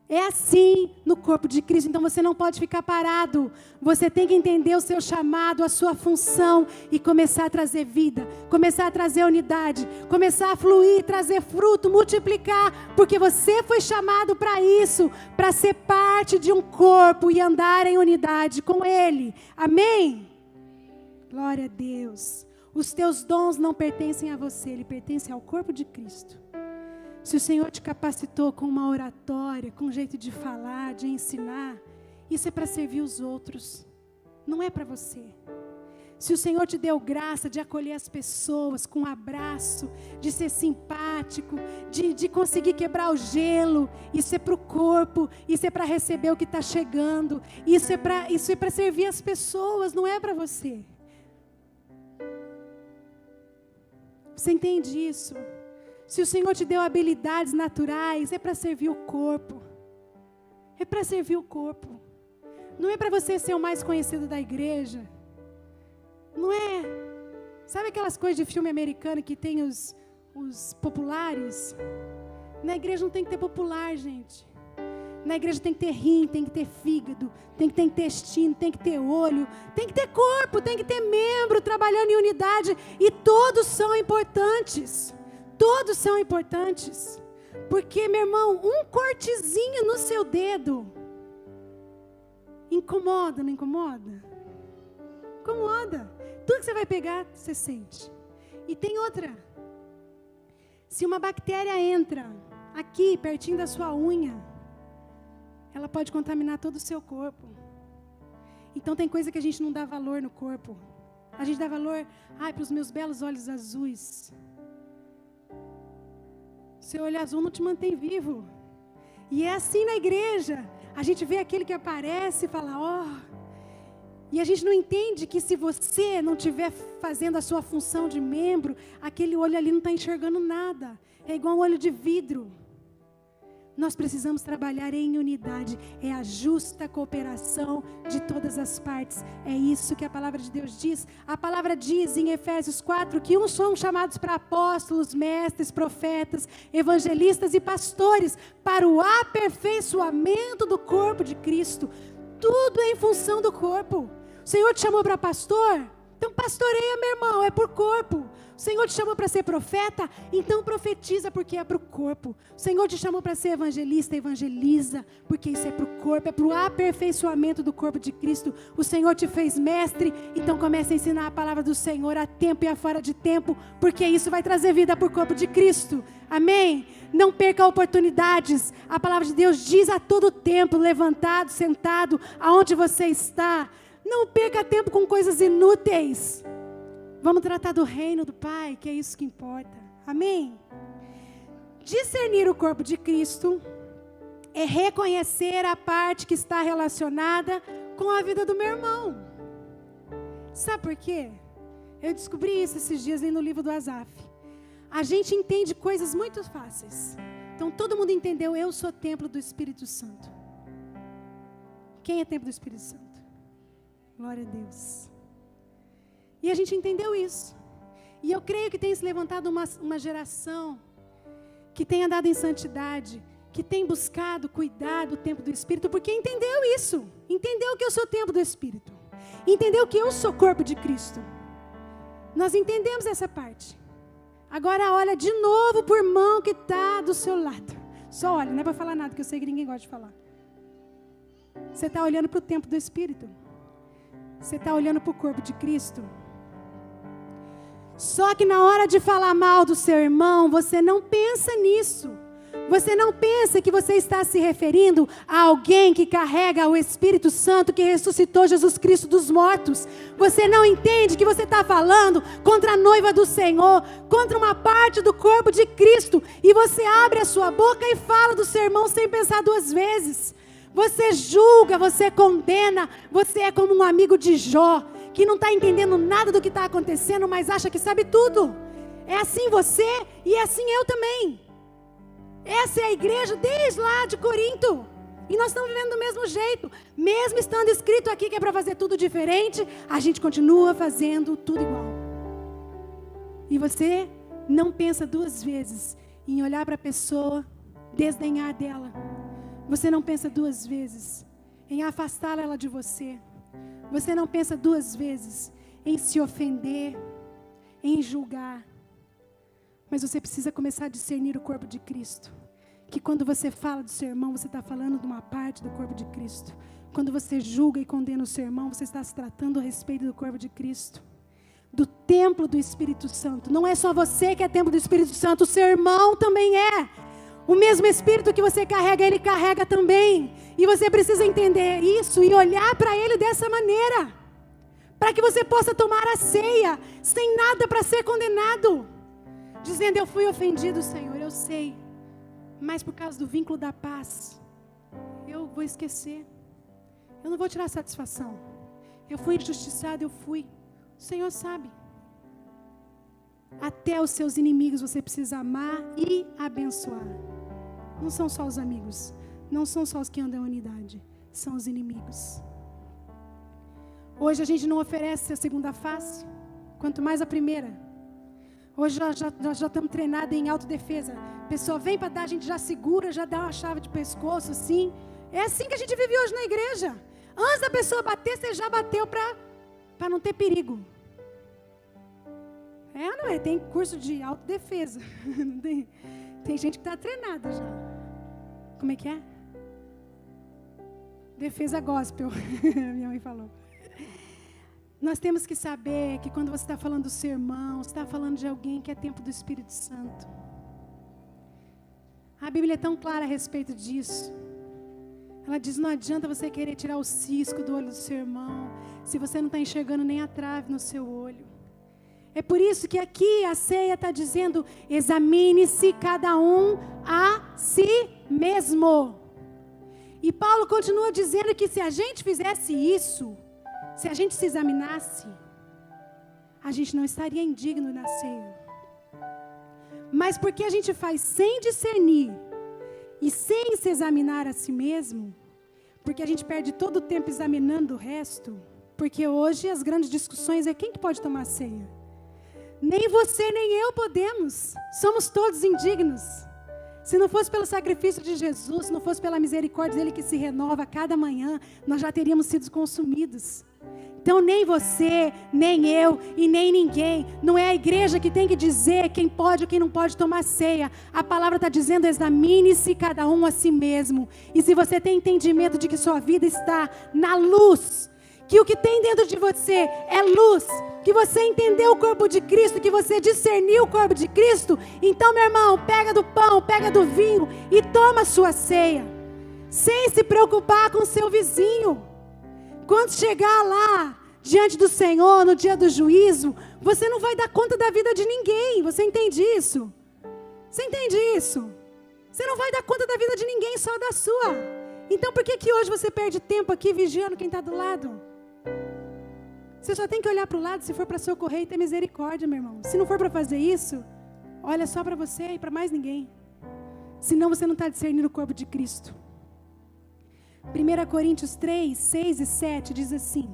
É assim no corpo de Cristo. Então você não pode ficar parado. Você tem que entender o seu chamado, a sua função e começar a trazer vida, começar a trazer unidade, começar a fluir, trazer fruto, multiplicar, porque você foi chamado para isso, para ser parte de um corpo e andar em unidade com Ele. Amém? Glória a Deus. Os teus dons não pertencem a você, ele pertence ao corpo de Cristo. Se o Senhor te capacitou com uma oratória, com um jeito de falar, de ensinar, isso é para servir os outros, não é para você. Se o Senhor te deu graça de acolher as pessoas com um abraço, de ser simpático, de conseguir quebrar o gelo, isso é para o corpo, isso é para receber o que está chegando, isso é para servir as pessoas, não é para você. Você entende isso? Se o Senhor te deu habilidades naturais, é para servir o corpo. É para servir o corpo. Não é para você ser o mais conhecido da igreja. Não é. Sabe aquelas coisas de filme americano que tem os populares? Na igreja não tem que ter popular, gente. Na igreja tem que ter rim, tem que ter fígado, tem que ter intestino, tem que ter olho, tem que ter corpo, tem que ter membro trabalhando em unidade. E todos são importantes. Todos são importantes. Porque, meu irmão, um cortezinho no seu dedo incomoda, não incomoda? Incomoda. Tudo que você vai pegar, você sente. E tem outra. Se uma bactéria entra aqui, pertinho da sua unha, ela pode contaminar todo o seu corpo. Então tem coisa que a gente não dá valor no corpo. A gente dá valor, para os meus belos olhos azuis. Seu olho azul não te mantém vivo. E é assim na igreja. A gente vê aquele que aparece e fala, E a gente não entende que se você não estiver fazendo a sua função de membro, aquele olho ali não está enxergando nada. É igual um olho de vidro. Nós precisamos trabalhar em unidade. É a justa cooperação de todas as partes. É isso que a palavra de Deus diz. A palavra diz em Efésios 4 que uns são chamados para apóstolos, mestres, profetas, evangelistas e pastores para o aperfeiçoamento do corpo de Cristo. Tudo é em função do corpo. O Senhor te chamou para pastor? Então pastoreia, meu irmão, é por corpo. O Senhor te chamou para ser profeta? Então profetiza, porque é para o corpo. O Senhor te chamou para ser evangelista? Evangeliza, porque isso é para o corpo, é para o aperfeiçoamento do corpo de Cristo. O Senhor te fez mestre, então comece a ensinar a palavra do Senhor a tempo e a fora de tempo, porque isso vai trazer vida para o corpo de Cristo. Amém? Não perca oportunidades. A palavra de Deus diz a todo tempo, levantado, sentado, aonde você está. Não perca tempo com coisas inúteis. Vamos tratar do reino do Pai, que é isso que importa. Amém? Discernir o corpo de Cristo é reconhecer a parte que está relacionada com a vida do meu irmão. Sabe por quê? Eu descobri isso esses dias lendo no livro do Asaf. A gente entende coisas muito fáceis. Então todo mundo entendeu, eu sou templo do Espírito Santo. Quem é templo do Espírito Santo? Glória a Deus. E a gente entendeu isso. E eu creio que tem se levantado uma geração que tem andado em santidade, que tem buscado cuidar do templo do Espírito, porque entendeu isso. Entendeu que eu sou templo do Espírito. Entendeu que eu sou corpo de Cristo. Nós entendemos essa parte. Agora olha de novo para o irmão que está do seu lado. Só olha, não é para falar nada, porque eu sei que ninguém gosta de falar. Você está olhando para o templo do Espírito. Você está olhando para o corpo de Cristo. Só que na hora de falar mal do seu irmão, você não pensa nisso. Você não pensa que você está se referindo a alguém que carrega o Espírito Santo, que ressuscitou Jesus Cristo dos mortos. Você não entende que você está falando contra a noiva do Senhor, contra uma parte do corpo de Cristo. E você abre a sua boca e fala do seu irmão sem pensar duas vezes. Você julga, você condena, você é como um amigo de Jó, que não está entendendo nada do que está acontecendo, mas acha que sabe tudo. É assim você e é assim eu também. Essa é a igreja desde lá de Corinto. E nós estamos vivendo do mesmo jeito. Mesmo estando escrito aqui que é para fazer tudo diferente, a gente continua fazendo tudo igual. E você não pensa duas vezes em olhar para a pessoa, desdenhar dela. Você não pensa duas vezes em afastá-la de você. Você não pensa duas vezes em se ofender, em julgar. Mas você precisa começar a discernir o corpo de Cristo. Que quando você fala do seu irmão, você está falando de uma parte do corpo de Cristo. Quando você julga e condena o seu irmão, você está se tratando a respeito do corpo de Cristo. Do templo do Espírito Santo. Não é só você que é templo do Espírito Santo, o seu irmão também é. O mesmo Espírito que você carrega, ele carrega também. E você precisa entender isso e olhar para ele dessa maneira. Para que você possa tomar a ceia sem nada para ser condenado. Dizendo, eu fui ofendido, Senhor, eu sei. Mas por causa do vínculo da paz, eu vou esquecer. Eu não vou tirar satisfação. Eu fui injustiçado, eu fui. O Senhor sabe. Até os seus inimigos você precisa amar e abençoar. Não são só os amigos. Não são só os que andam em unidade. São os inimigos. Hoje a gente não oferece a segunda face. Quanto mais a primeira. Hoje nós já estamos treinados em autodefesa. A pessoa vem para dar, a gente já segura, já dá uma chave de pescoço assim. É assim que a gente vive hoje na igreja. Antes da pessoa bater, você já bateu para não ter perigo. É ou não é? Tem curso de autodefesa. Tem gente que está treinada já. Como é que é? Defesa gospel. Minha mãe falou. Nós temos que saber que quando você está falando do seu irmão, você está falando de alguém que é tempo do Espírito Santo. A Bíblia é tão clara a respeito disso. Ela diz, não adianta você querer tirar o cisco do olho do seu irmão, se você não está enxergando nem a trave no seu olho. É por isso que aqui a ceia está dizendo, examine-se cada um a si mesmo. E Paulo continua dizendo que se a gente fizesse isso, se a gente se examinasse, a gente não estaria indigno na ceia. Mas porque a gente faz sem discernir e sem se examinar a si mesmo, porque a gente perde todo o tempo examinando o resto, porque hoje as grandes discussões é quem que pode tomar ceia. Nem você nem eu podemos, somos todos indignos. Se não fosse pelo sacrifício de Jesus, se não fosse pela misericórdia dele que se renova a cada manhã, nós já teríamos sido consumidos. Então nem você, nem eu e nem ninguém, não é a igreja que tem que dizer quem pode ou quem não pode tomar ceia. A palavra está dizendo, examine-se cada um a si mesmo. E se você tem entendimento de que sua vida está na luz, que o que tem dentro de você é luz, que você entendeu o corpo de Cristo, que você discerniu o corpo de Cristo, então, meu irmão, pega do pão, pega do vinho e toma a sua ceia, sem se preocupar com o seu vizinho. Quando chegar lá, diante do Senhor, no dia do juízo, você não vai dar conta da vida de ninguém. Você entende isso? Você entende isso? Você não vai dar conta da vida de ninguém, só da sua. Então por que hoje você perde tempo aqui vigiando quem está do lado? Você só tem que olhar para o lado se for para socorrer e ter misericórdia, meu irmão. Se não for para fazer isso, olha só para você e para mais ninguém. Senão você não está discernindo o corpo de Cristo. 1 Coríntios 3, 6 e 7 diz assim: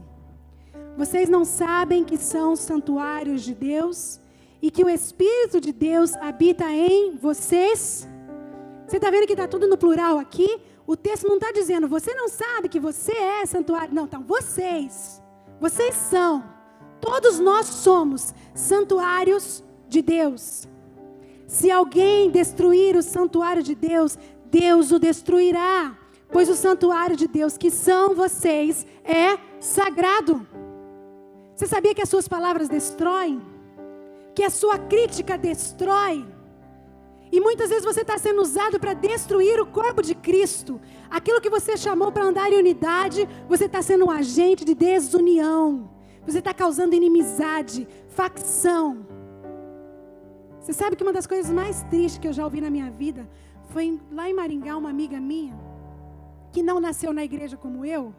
vocês não sabem que são santuários de Deus e que o Espírito de Deus habita em vocês? Você está vendo que está tudo no plural aqui? O texto não está dizendo, você não sabe que você é santuário. Não, então, vocês são, todos nós somos santuários de Deus. Se alguém destruir o santuário de Deus, Deus o destruirá. Pois o santuário de Deus, que são vocês, é sagrado. Você sabia que as suas palavras destroem? Que a sua crítica destrói? E muitas vezes você está sendo usado para destruir o corpo de Cristo. Aquilo que você chamou para andar em unidade, você está sendo um agente de desunião. Você está causando inimizade, facção. Você sabe que uma das coisas mais tristes que eu já ouvi na minha vida foi lá em Maringá, uma amiga minha, que não nasceu na igreja como eu.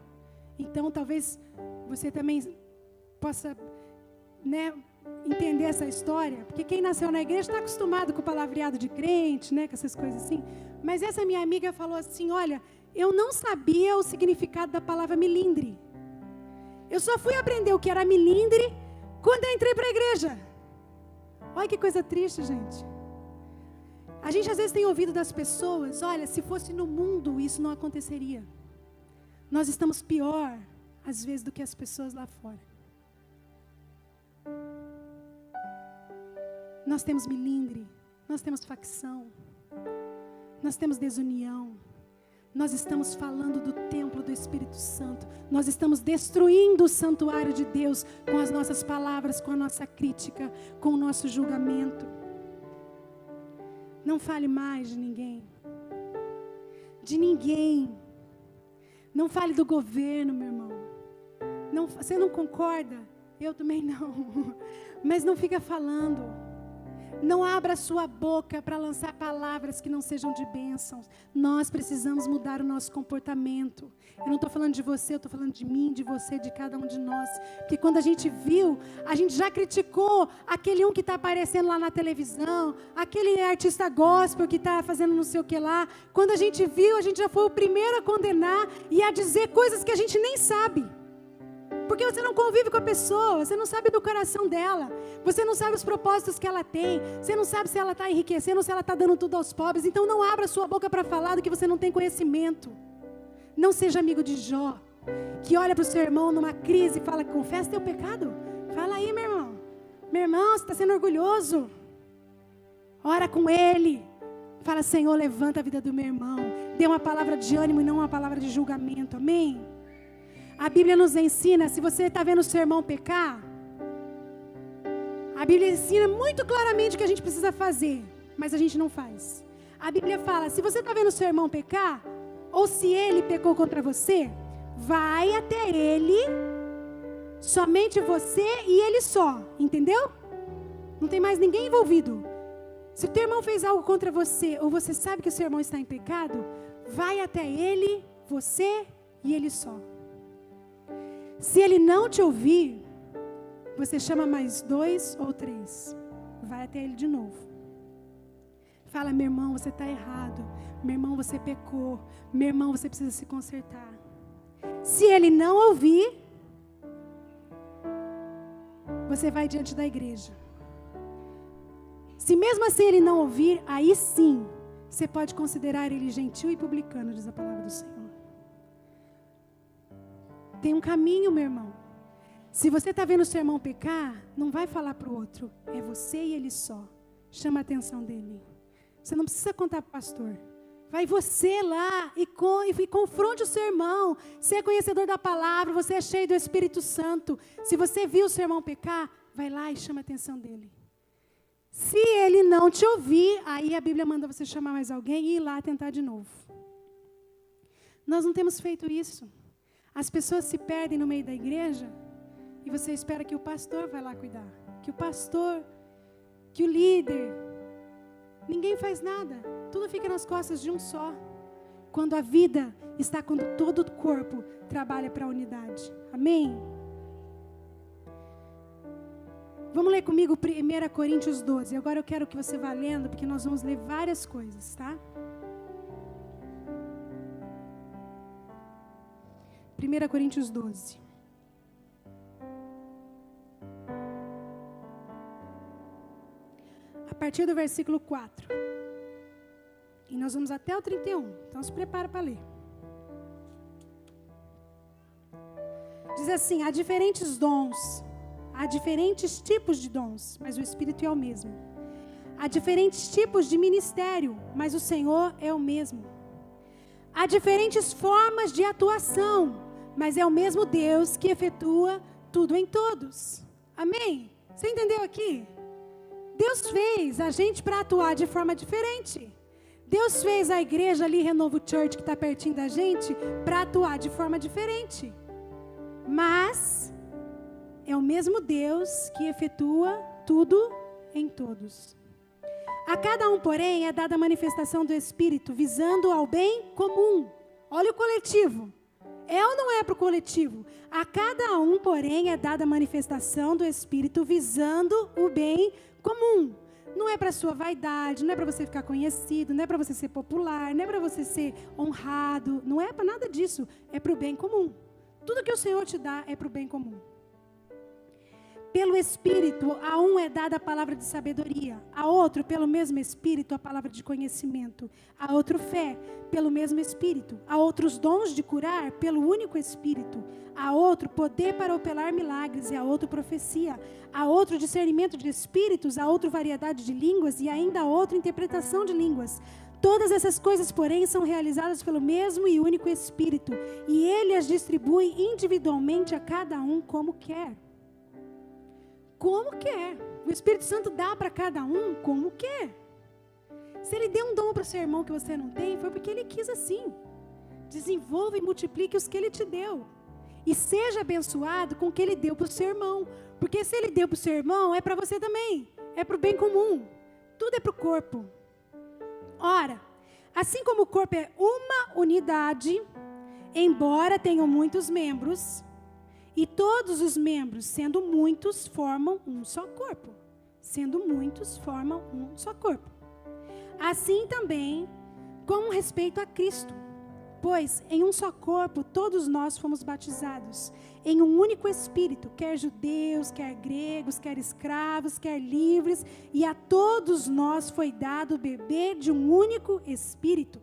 Então talvez você também possa, entender essa história, porque quem nasceu na igreja está acostumado com o palavreado de crente, com essas coisas assim. Mas essa minha amiga falou assim, olha, eu não sabia o significado da palavra milindre. Eu só fui aprender o que era milindre quando eu entrei para a igreja. Olha que coisa triste, gente. A gente às vezes tem ouvido das pessoas, olha, se fosse no mundo isso não aconteceria. Nós estamos pior, às vezes, do que as pessoas lá fora. Nós temos milindre, nós temos facção, nós temos desunião, nós estamos falando do templo do Espírito Santo, nós estamos destruindo o santuário de Deus com as nossas palavras, com a nossa crítica, com o nosso julgamento. Não fale mais de ninguém. De ninguém. Não fale do governo, meu irmão. Não, você não concorda? Eu também não. Mas não fica falando. Não abra sua boca para lançar palavras que não sejam de bênçãos. Nós precisamos mudar o nosso comportamento. Eu não estou falando de você, eu estou falando de mim, de você, de cada um de nós. Porque quando a gente viu, a gente já criticou aquele um que está aparecendo lá na televisão, aquele artista gospel que está fazendo não sei o que lá. Quando a gente viu, a gente já foi o primeiro a condenar e a dizer coisas que a gente nem sabe. Porque você não convive com a pessoa, você não sabe do coração dela, você não sabe os propósitos que ela tem, você não sabe se ela está enriquecendo ou se ela está dando tudo aos pobres. Então não abra sua boca para falar do que você não tem conhecimento. Não seja amigo de Jó, que olha para o seu irmão numa crise e fala, confessa teu pecado. Fala aí, meu irmão. Meu irmão, você está sendo orgulhoso. Ora com ele. Fala, Senhor, levanta a vida do meu irmão. Dê uma palavra de ânimo e não uma palavra de julgamento. Amém? A Bíblia nos ensina, se você está vendo o seu irmão pecar, a Bíblia ensina muito claramente o que a gente precisa fazer, mas a gente não faz. A Bíblia fala, se você está vendo o seu irmão pecar, ou se ele pecou contra você, vai até ele, somente você e ele só, entendeu? Não tem mais ninguém envolvido. Se o teu irmão fez algo contra você, ou você sabe que o seu irmão está em pecado, vai até ele, você e ele só. Se ele não te ouvir, você chama mais 2 ou 3. Vai até ele de novo. Fala, meu irmão, você está errado. Meu irmão, você pecou. Meu irmão, você precisa se consertar. Se ele não ouvir, você vai diante da igreja. Se mesmo assim ele não ouvir, aí sim, você pode considerar ele gentil e publicano, diz a palavra do Senhor. Tem um caminho, meu irmão. Se você está vendo o seu irmão pecar, não vai falar para o outro. É você e ele só. Chama a atenção dele. Você não precisa contar para o pastor. Vai você lá e confronte o seu irmão. Você é conhecedor da palavra, você é cheio do Espírito Santo. Se você viu o seu irmão pecar, vai lá e chama a atenção dele. Se ele não te ouvir, aí a Bíblia manda você chamar mais alguém e ir lá tentar de novo. Nós não temos feito isso. As pessoas se perdem no meio da igreja e você espera que o pastor vai lá cuidar. Que o pastor, que o líder. Ninguém faz nada. Tudo fica nas costas de um só. Quando a vida está quando todo o corpo trabalha para a unidade. Amém? Vamos ler comigo 1 Coríntios 12. Agora eu quero que você vá lendo, porque nós vamos ler várias coisas, tá? 1 Coríntios 12. A partir do versículo 4. E nós vamos até o 31. Então se prepara para ler. Diz assim: há diferentes dons. Há diferentes tipos de dons, mas o Espírito é o mesmo. Há diferentes tipos de ministério, mas o Senhor é o mesmo. Há diferentes formas de atuação, mas é o mesmo Deus que efetua tudo em todos. Amém? Você entendeu aqui? Deus fez a gente para atuar de forma diferente. Deus fez a igreja ali, Renovo Church, que está pertinho da gente, para atuar de forma diferente. Mas é o mesmo Deus que efetua tudo em todos. A cada um, porém, é dada a manifestação do Espírito, visando ao bem comum. Olha o coletivo. É ou não é para o coletivo? A cada um, porém, é dada a manifestação do Espírito, visando o bem comum. Não é para a sua vaidade, não é para você ficar conhecido, não é para você ser popular, não é para você ser honrado, não é para nada disso. É para o bem comum. Tudo que o Senhor te dá é para o bem comum. Pelo Espírito, a um é dada a palavra de sabedoria, a outro, pelo mesmo Espírito, a palavra de conhecimento, a outro fé, pelo mesmo Espírito, a outros dons de curar, pelo único Espírito, a outro poder para operar milagres, e a outro profecia, a outro discernimento de espíritos, a outro variedade de línguas, e ainda a outro interpretação de línguas. Todas essas coisas, porém, são realizadas pelo mesmo e único Espírito, e Ele as distribui individualmente a cada um como quer. Como quer. O Espírito Santo dá para cada um como quer. Se Ele deu um dom para o seu irmão que você não tem, foi porque Ele quis assim. Desenvolva e multiplique os que Ele te deu. E seja abençoado com o que Ele deu para o seu irmão. Porque se Ele deu para o seu irmão, é para você também. É para o bem comum. Tudo é para o corpo. Ora, assim como o corpo é uma unidade, embora tenham muitos membros, e todos os membros, sendo muitos, formam um só corpo. Sendo muitos, formam um só corpo. Assim também, com respeito a Cristo. Pois em um só corpo, todos nós fomos batizados. Em um único Espírito, quer judeus, quer gregos, quer escravos, quer livres. E a todos nós foi dado beber de um único Espírito.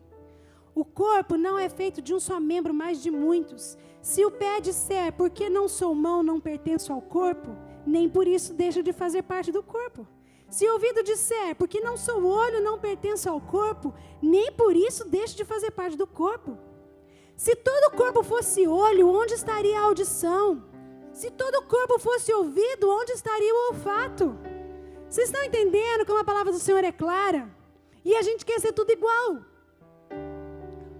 O corpo não é feito de um só membro, mas de muitos. Se o pé disser, porque não sou mão, não pertenço ao corpo, nem por isso deixa de fazer parte do corpo. Se o ouvido disser, porque não sou olho, não pertenço ao corpo, nem por isso deixa de fazer parte do corpo. Se todo o corpo fosse olho, onde estaria a audição? Se todo o corpo fosse ouvido, onde estaria o olfato? Vocês estão entendendo como a palavra do Senhor é clara? E a gente quer ser tudo igual.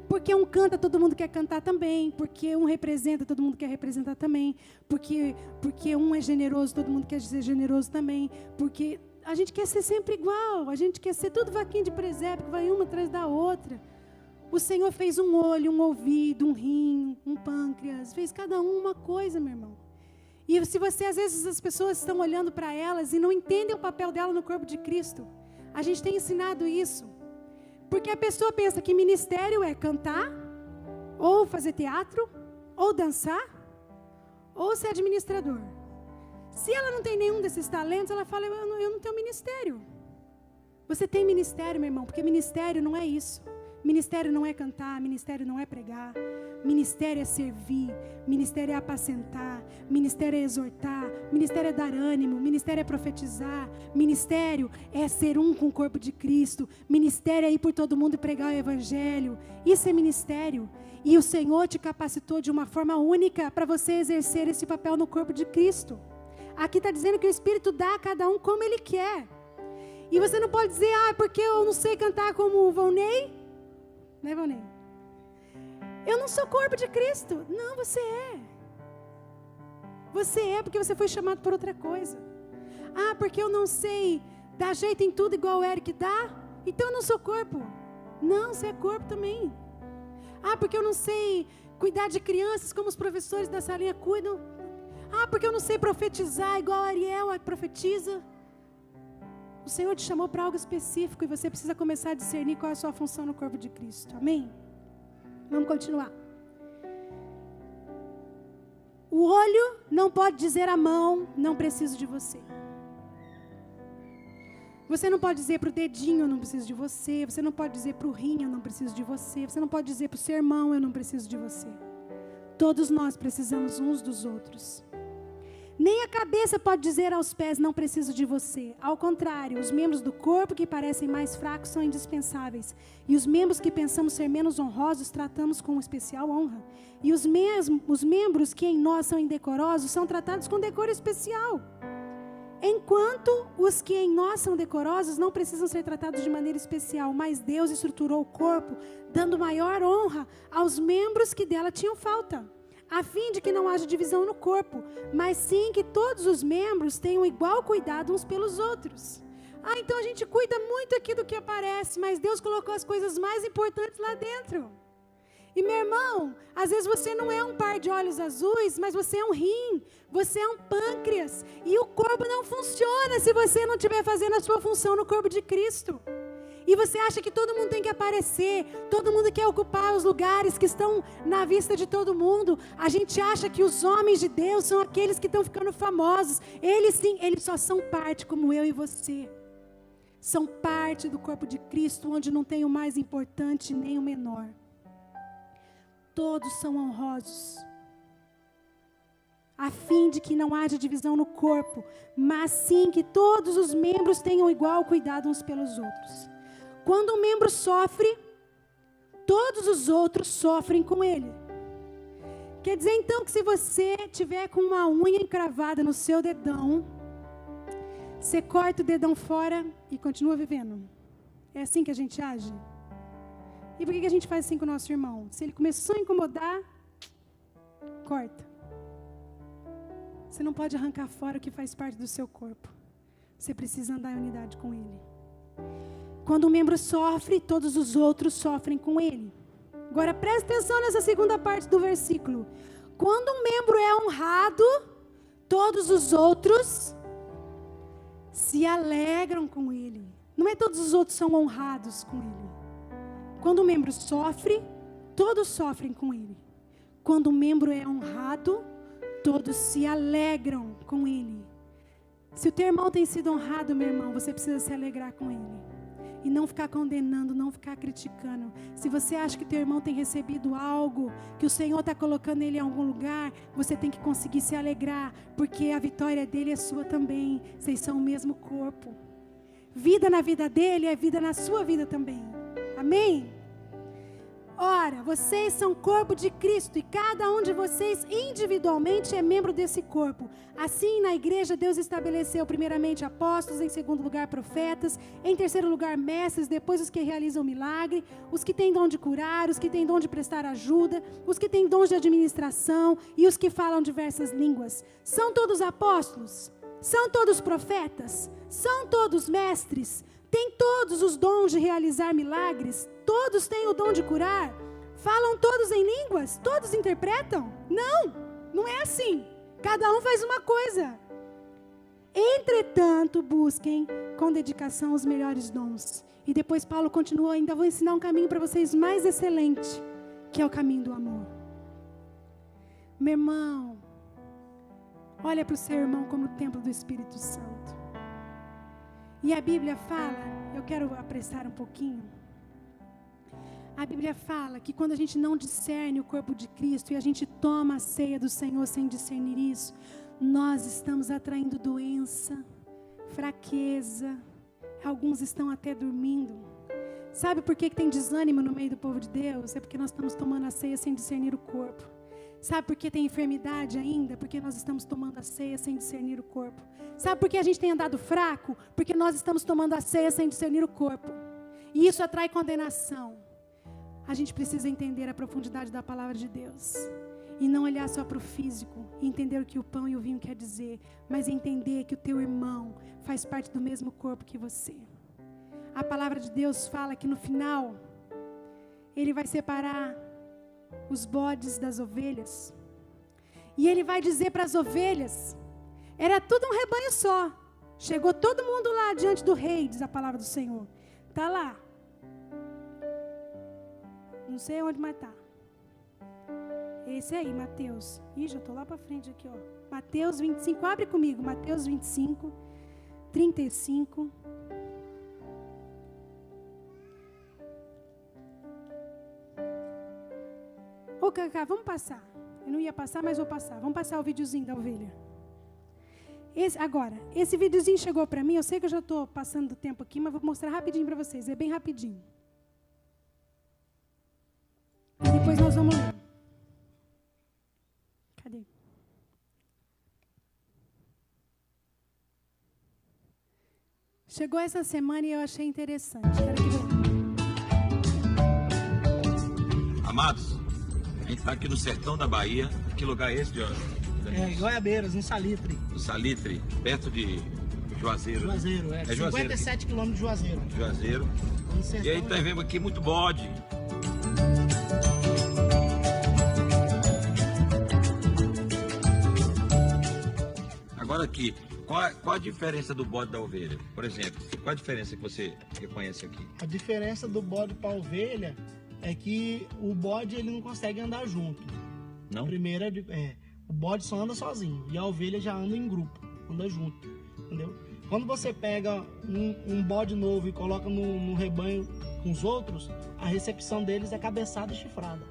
Porque um canta, todo mundo quer cantar também. Porque um representa, todo mundo quer representar também. Porque um é generoso, todo mundo quer ser generoso também. Porque a gente quer ser sempre igual. A gente quer ser tudo vaquinha de presépio, que vai uma atrás da outra. O Senhor fez um olho, um ouvido, um rim, um pâncreas. Fez cada um uma coisa, meu irmão. E se você, às vezes, as pessoas estão olhando para elas e não entendem o papel dela no corpo de Cristo. A gente tem ensinado isso. Porque a pessoa pensa que ministério é cantar, ou fazer teatro, ou dançar, ou ser administrador. Se ela não tem nenhum desses talentos, ela fala, eu não tenho ministério. Você tem ministério, meu irmão, porque ministério não é isso. Ministério não é cantar, ministério não é pregar, ministério é servir, ministério é apacentar, ministério é exortar, ministério é dar ânimo, ministério é profetizar, ministério é ser um com o corpo de Cristo, ministério é ir por todo mundo e pregar o evangelho. Isso é ministério. E o Senhor te capacitou de uma forma única para você exercer esse papel no corpo de Cristo. Aqui está dizendo que o Espírito dá a cada um como Ele quer. E você não pode dizer, porque eu não sei cantar como o Volney. Né, Valnei? Eu não sou corpo de Cristo. Não, você é. Você é porque você foi chamado por outra coisa. Porque eu não sei dar jeito em tudo igual o Eric dá. Então eu não sou corpo. Não, você é corpo também. Porque eu não sei cuidar de crianças como os professores da salinha cuidam. Porque eu não sei profetizar igual a Ariel profetiza. O Senhor te chamou para algo específico e você precisa começar a discernir qual é a sua função no corpo de Cristo. Amém? Vamos continuar. O olho não pode dizer à mão, não preciso de você. Você não pode dizer para o dedinho, eu não preciso de você. Você não pode dizer para o rim, eu não preciso de você. Você não pode dizer para o seu irmão, eu não preciso de você. Todos nós precisamos uns dos outros. Nem a cabeça pode dizer aos pés, não preciso de você. Ao contrário, os membros do corpo que parecem mais fracos são indispensáveis. E os membros que pensamos ser menos honrosos, tratamos com especial honra. E os membros que em nós são indecorosos, são tratados com decoro especial. Enquanto os que em nós são decorosos, não precisam ser tratados de maneira especial. Mas Deus estruturou o corpo, dando maior honra aos membros que dela tinham falta. A fim de que não haja divisão no corpo, mas sim que todos os membros tenham igual cuidado uns pelos outros. Então a gente cuida muito aqui do que aparece, mas Deus colocou as coisas mais importantes lá dentro. E meu irmão, às vezes você não é um par de olhos azuis, mas você é um rim, você é um pâncreas, e o corpo não funciona se você não estiver fazendo a sua função no corpo de Cristo. E você acha que todo mundo tem que aparecer, todo mundo quer ocupar os lugares que estão na vista de todo mundo. A gente acha que os homens de Deus são aqueles que estão ficando famosos. Eles sim, eles só são parte como eu e você. São parte do corpo de Cristo, onde não tem o mais importante nem o menor. Todos são honrosos, a fim de que não haja divisão no corpo, mas sim que todos os membros tenham igual cuidado uns pelos outros. Quando um membro sofre, todos os outros sofrem com ele. Quer dizer então que se você tiver com uma unha encravada no seu dedão, você corta o dedão fora e continua vivendo. É assim que a gente age? E por que a gente faz assim com o nosso irmão? Se ele começou a incomodar, corta. Você não pode arrancar fora o que faz parte do seu corpo. Você precisa andar em unidade com ele. Quando um membro sofre, todos os outros sofrem com ele. Agora preste atenção nessa segunda parte do versículo. Quando um membro é honrado, todos os outros se alegram com ele. Não é todos os outros são honrados com ele. Quando um membro sofre, todos sofrem com ele. Quando um membro é honrado, todos se alegram com ele. Se o teu irmão tem sido honrado, meu irmão, você precisa se alegrar com ele. e não ficar condenando, não ficar criticando. Se você acha que teu irmão tem recebido algo, que o Senhor está colocando ele em algum lugar, você tem que conseguir se alegrar, porque a vitória dele é sua também. Vocês são o mesmo corpo. Vida na vida dele é vida na sua vida também. Amém? Ora, vocês são corpo de Cristo e cada um de vocês individualmente é membro desse corpo. Assim, na igreja, Deus estabeleceu primeiramente apóstolos, em segundo lugar profetas, em terceiro lugar mestres, depois os que realizam milagre, os que têm dom de curar, os que têm dom de prestar ajuda, os que têm dom de administração e os que falam diversas línguas. São todos apóstolos? São todos profetas? São todos mestres? Têm todos os dons de realizar milagres? Todos têm o dom de curar? Falam todos em línguas? Todos interpretam? Não, não é assim. Cada um faz uma coisa. Entretanto, busquem com dedicação os melhores dons. E depois Paulo continua, ainda vou ensinar um caminho para vocês mais excelente, que é o caminho do amor. Meu irmão, olha para o seu irmão como o templo do Espírito Santo. E a Bíblia fala, eu quero apressar um pouquinho. A Bíblia fala que quando a gente não discerne o corpo de Cristo e a gente toma a ceia do Senhor sem discernir isso, nós estamos atraindo doença, fraqueza, alguns estão até dormindo. Sabe por que tem desânimo no meio do povo de Deus? É porque nós estamos tomando a ceia sem discernir o corpo. Sabe por que tem enfermidade ainda? Porque nós estamos tomando a ceia sem discernir o corpo. Sabe por que a gente tem andado fraco? Porque nós estamos tomando a ceia sem discernir o corpo. E isso atrai condenação. A gente precisa entender a profundidade da palavra de Deus. E não olhar só para o físico, e entender o que o pão e o vinho quer dizer, mas entender que o teu irmão faz parte do mesmo corpo que você. A palavra de Deus fala que no final, Ele vai separar os bodes das ovelhas. E Ele vai dizer para as ovelhas, era tudo um rebanho só. Chegou todo mundo lá diante do rei, diz a palavra do Senhor. Está lá. Não sei onde mais está. Esse aí, Mateus. Ih, já estou lá para frente aqui, ó. Mateus 25, abre comigo. Mateus 25, 35. Ô, Cacá, vamos passar. Eu não ia passar, mas vou passar. Vamos passar o videozinho da ovelha. Esse videozinho chegou para mim. Eu sei que eu já estou passando do tempo aqui, mas vou mostrar rapidinho para vocês. É bem rapidinho. E depois nós vamos ler. Cadê? Chegou essa semana e eu achei interessante. Quero que veja. Amados, a gente está aqui no sertão da Bahia. Que lugar é esse, Jorge? Goiabeiras, no Salitre. No Salitre, perto de Juazeiro. Juazeiro, né? é 57 quilômetros de Juazeiro. Juazeiro. E aí nós vemos aqui muito bode. Agora aqui, qual a diferença do bode da ovelha? Por exemplo, qual a diferença que você reconhece aqui? A diferença do bode para a ovelha é que o bode ele não consegue andar junto. Não? Primeiro o bode só anda sozinho e a ovelha já anda em grupo, anda junto, entendeu? Quando você pega um bode novo e coloca no rebanho com os outros, a recepção deles é cabeçada e chifrada.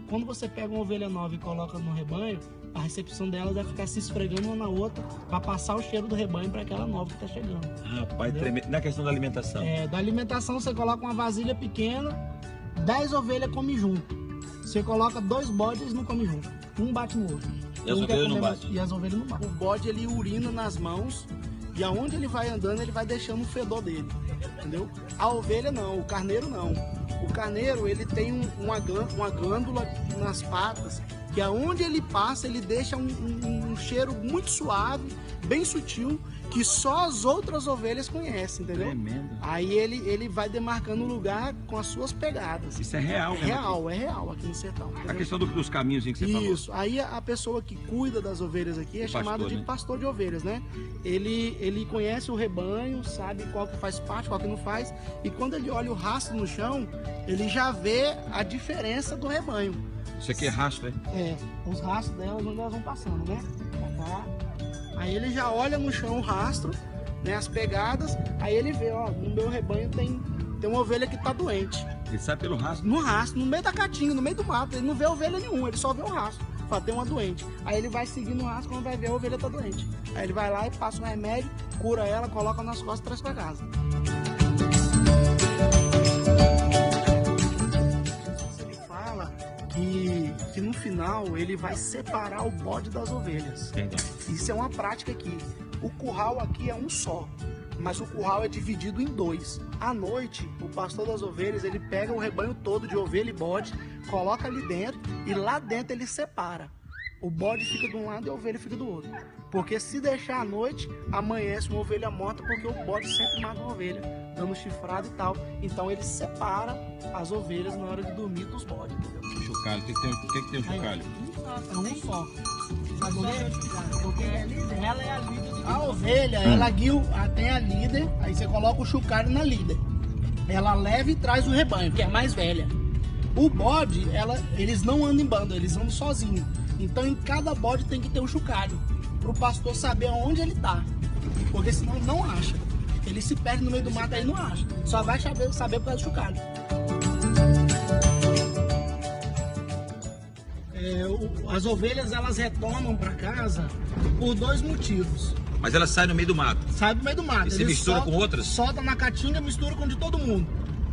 Quando você pega uma ovelha nova e coloca no rebanho, a recepção delas vai ficar se esfregando uma na outra para passar o cheiro do rebanho para aquela nova que está chegando. Rapaz, na questão da alimentação. Da alimentação você coloca uma vasilha pequena, 10 ovelhas comem junto. Você coloca 2 bodes, eles não comem junto. Um bate no outro. E as ovelhas não batem? E as ovelhas não batem. O bode ele urina nas mãos e aonde ele vai andando ele vai deixando o fedor dele, entendeu? A ovelha não, o carneiro não. O carneiro ele tem uma glândula nas patas que aonde ele passa ele deixa um cheiro muito suave, bem sutil, que só as outras ovelhas conhecem, entendeu? Tremendo. Aí ele vai demarcando o lugar com as suas pegadas. Isso é real, né? É real aqui no sertão. A questão dos caminhos que você falou. Isso. Aí a pessoa que cuida das ovelhas aqui é chamada de pastor de ovelhas, né? Ele conhece o rebanho, sabe qual que faz parte, qual que não faz. E quando ele olha o rastro no chão, ele já vê a diferença do rebanho. Isso aqui é rastro, né? Os rastros delas onde elas vão passando, né? Pra cá. Aí ele já olha no chão o rastro, né? As pegadas. Aí ele vê, ó, no meu rebanho tem tem uma ovelha que está doente. Ele sai pelo rastro. No rastro, no meio da caatinga, no meio do mato. Ele não vê ovelha nenhuma, ele só vê o rastro. Fala, tem uma doente. Aí ele vai seguindo o rastro, quando vai ver a ovelha está doente. Aí ele vai lá e passa um remédio, cura ela, coloca nas costas e traz para casa. Ele fala que no final ele vai separar o bode das ovelhas. Entendi. Isso é uma prática aqui. O curral aqui é um só, mas o curral é dividido em dois. À noite, o pastor das ovelhas, ele pega o rebanho todo de ovelha e bode, coloca ali dentro e lá dentro ele separa. O bode fica de um lado e a ovelha fica do outro. Porque se deixar à noite, amanhece uma ovelha morta, porque o bode sempre mata uma ovelha, dando chifrado e tal. Então ele separa as ovelhas na hora de dormir dos bodes, entendeu? O chocalho, tem que ter um chocalho. É um só. Porque ela é a líder. A ovelha, ela guia, tem a líder, aí você coloca o chocalho na líder. Ela leva e traz o rebanho, que é mais velha. O bode, eles não andam em bando, eles andam sozinhos. Então em cada bode tem que ter um chocalho, para o pastor saber onde ele está. Porque senão não acha. Ele se perde no meio do mato aí não acha. Só vai saber por causa do chocalho. As ovelhas, elas retornam para casa por dois motivos. Mas ela sai no meio do mato. Sai do meio do mato. E se mistura com outras? Solta na caatinga, mistura com de todo mundo.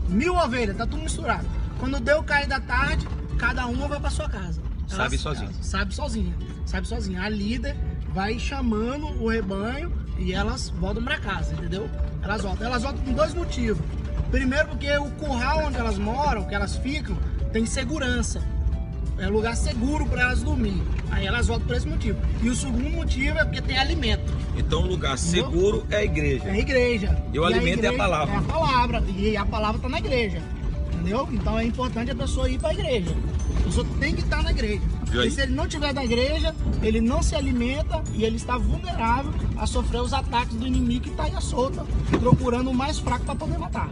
1000 ovelhas, tá tudo misturado. Quando deu o cair da tarde, cada uma vai para sua casa. Sabe sozinha. Sabe sozinha. A líder vai chamando o rebanho e elas voltam para casa, entendeu? Elas voltam por dois motivos. Primeiro, porque o curral onde elas moram, que elas ficam, tem segurança. É um lugar seguro para elas dormir. Aí elas voltam por esse motivo. E o segundo motivo é porque tem alimento. Então o lugar seguro é a igreja. É a igreja. E o alimento é a palavra. É a palavra. E a palavra está na igreja. Entendeu? Então é importante a pessoa ir para a igreja. A pessoa tem que estar na igreja. E se ele não estiver na igreja, ele não se alimenta e ele está vulnerável a sofrer os ataques do inimigo que está aí à solta, procurando o mais fraco para poder matar.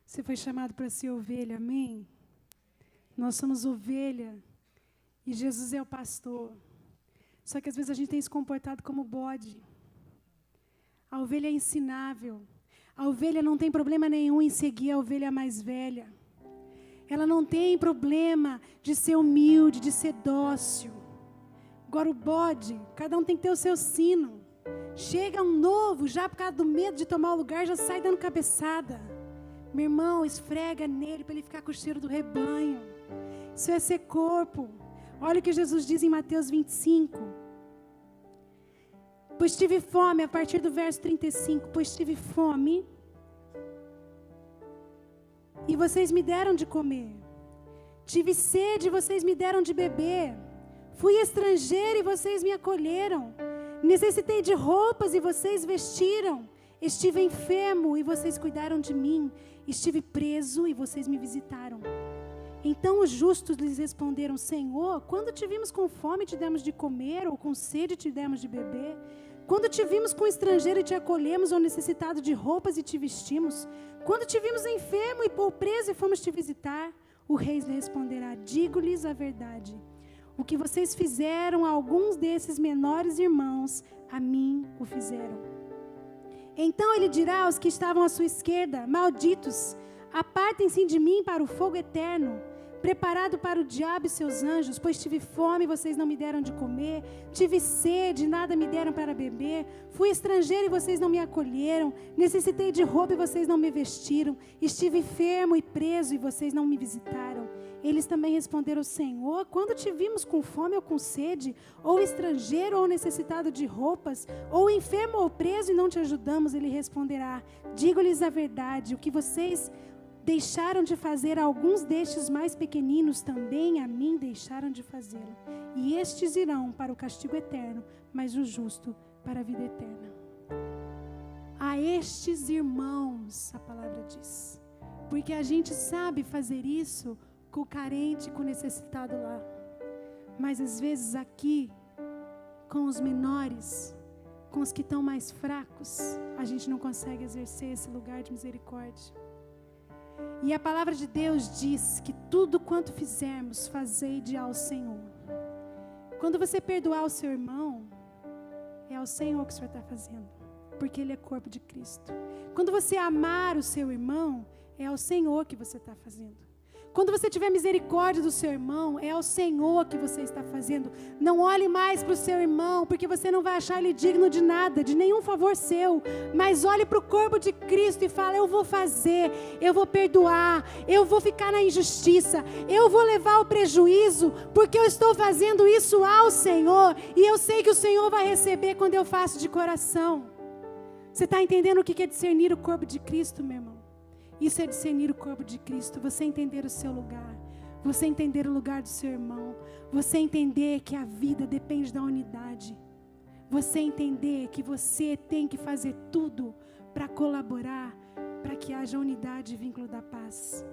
Você foi chamado para ser ovelha, amém? Nós somos ovelha e Jesus é o pastor. Só que às vezes a gente tem se comportado como bode. A ovelha é ensinável. A ovelha não tem problema nenhum em seguir a ovelha mais velha. Ela não tem problema de ser humilde, de ser dócil. Agora o bode, cada um tem que ter o seu sino. Chega um novo, já por causa do medo de tomar o lugar, já sai dando cabeçada. Meu irmão, esfrega nele para ele ficar com o cheiro do rebanho. Isso é ser corpo. Olha o que Jesus diz em Mateus 25. Pois tive fome, a partir do verso 35. Pois tive fome e vocês me deram de comer. Tive sede e vocês me deram de beber. Fui estrangeiro e vocês me acolheram. Necessitei de roupas e vocês vestiram. Estive enfermo e vocês cuidaram de mim. Estive preso e vocês me visitaram. Então os justos lhes responderam: Senhor, quando te vimos com fome te demos de comer, ou com sede te demos de beber? Quando te vimos com estrangeiro e te acolhemos, ou necessitado de roupas e te vestimos? Quando te vimos enfermo ou preso e fomos te visitar? O rei lhe responderá: digo-lhes a verdade. O que vocês fizeram a alguns desses menores irmãos, a mim o fizeram. Então ele dirá aos que estavam à sua esquerda: malditos, apartem-se de mim para o fogo eterno, preparado para o diabo e seus anjos, pois tive fome e vocês não me deram de comer, tive sede e nada me deram para beber, fui estrangeiro e vocês não me acolheram, necessitei de roupa e vocês não me vestiram, estive enfermo e preso e vocês não me visitaram. Eles também responderam: Senhor, quando te vimos com fome ou com sede, ou estrangeiro ou necessitado de roupas, ou enfermo ou preso e não te ajudamos? Ele responderá: digo-lhes a verdade, o que vocês deixaram de fazer a alguns destes mais pequeninos, também a mim deixaram de fazê-lo. E estes irão para o castigo eterno, mas o justo para a vida eterna. A estes irmãos, a palavra diz, porque a gente sabe fazer isso com o carente, com o necessitado lá. Mas às vezes aqui, com os menores, com os que estão mais fracos, a gente não consegue exercer esse lugar de misericórdia. E a palavra de Deus diz que tudo quanto fizermos, fazei-de ao Senhor. Quando você perdoar o seu irmão, é ao Senhor que o Senhor está fazendo, porque Ele é corpo de Cristo. Quando você amar o seu irmão, é ao Senhor que você está fazendo. Quando você tiver misericórdia do seu irmão, é ao Senhor que você está fazendo. Não olhe mais para o seu irmão, porque você não vai achar ele digno de nada, de nenhum favor seu. Mas olhe para o corpo de Cristo e fala: eu vou fazer, eu vou perdoar, eu vou ficar na injustiça, eu vou levar o prejuízo, porque eu estou fazendo isso ao Senhor. E eu sei que o Senhor vai receber quando eu faço de coração. Você está entendendo o que é discernir o corpo de Cristo, meu irmão? Isso é discernir o corpo de Cristo, você entender o seu lugar, você entender o lugar do seu irmão, você entender que a vida depende da unidade, você entender que você tem que fazer tudo para colaborar, para que haja unidade e vínculo da paz.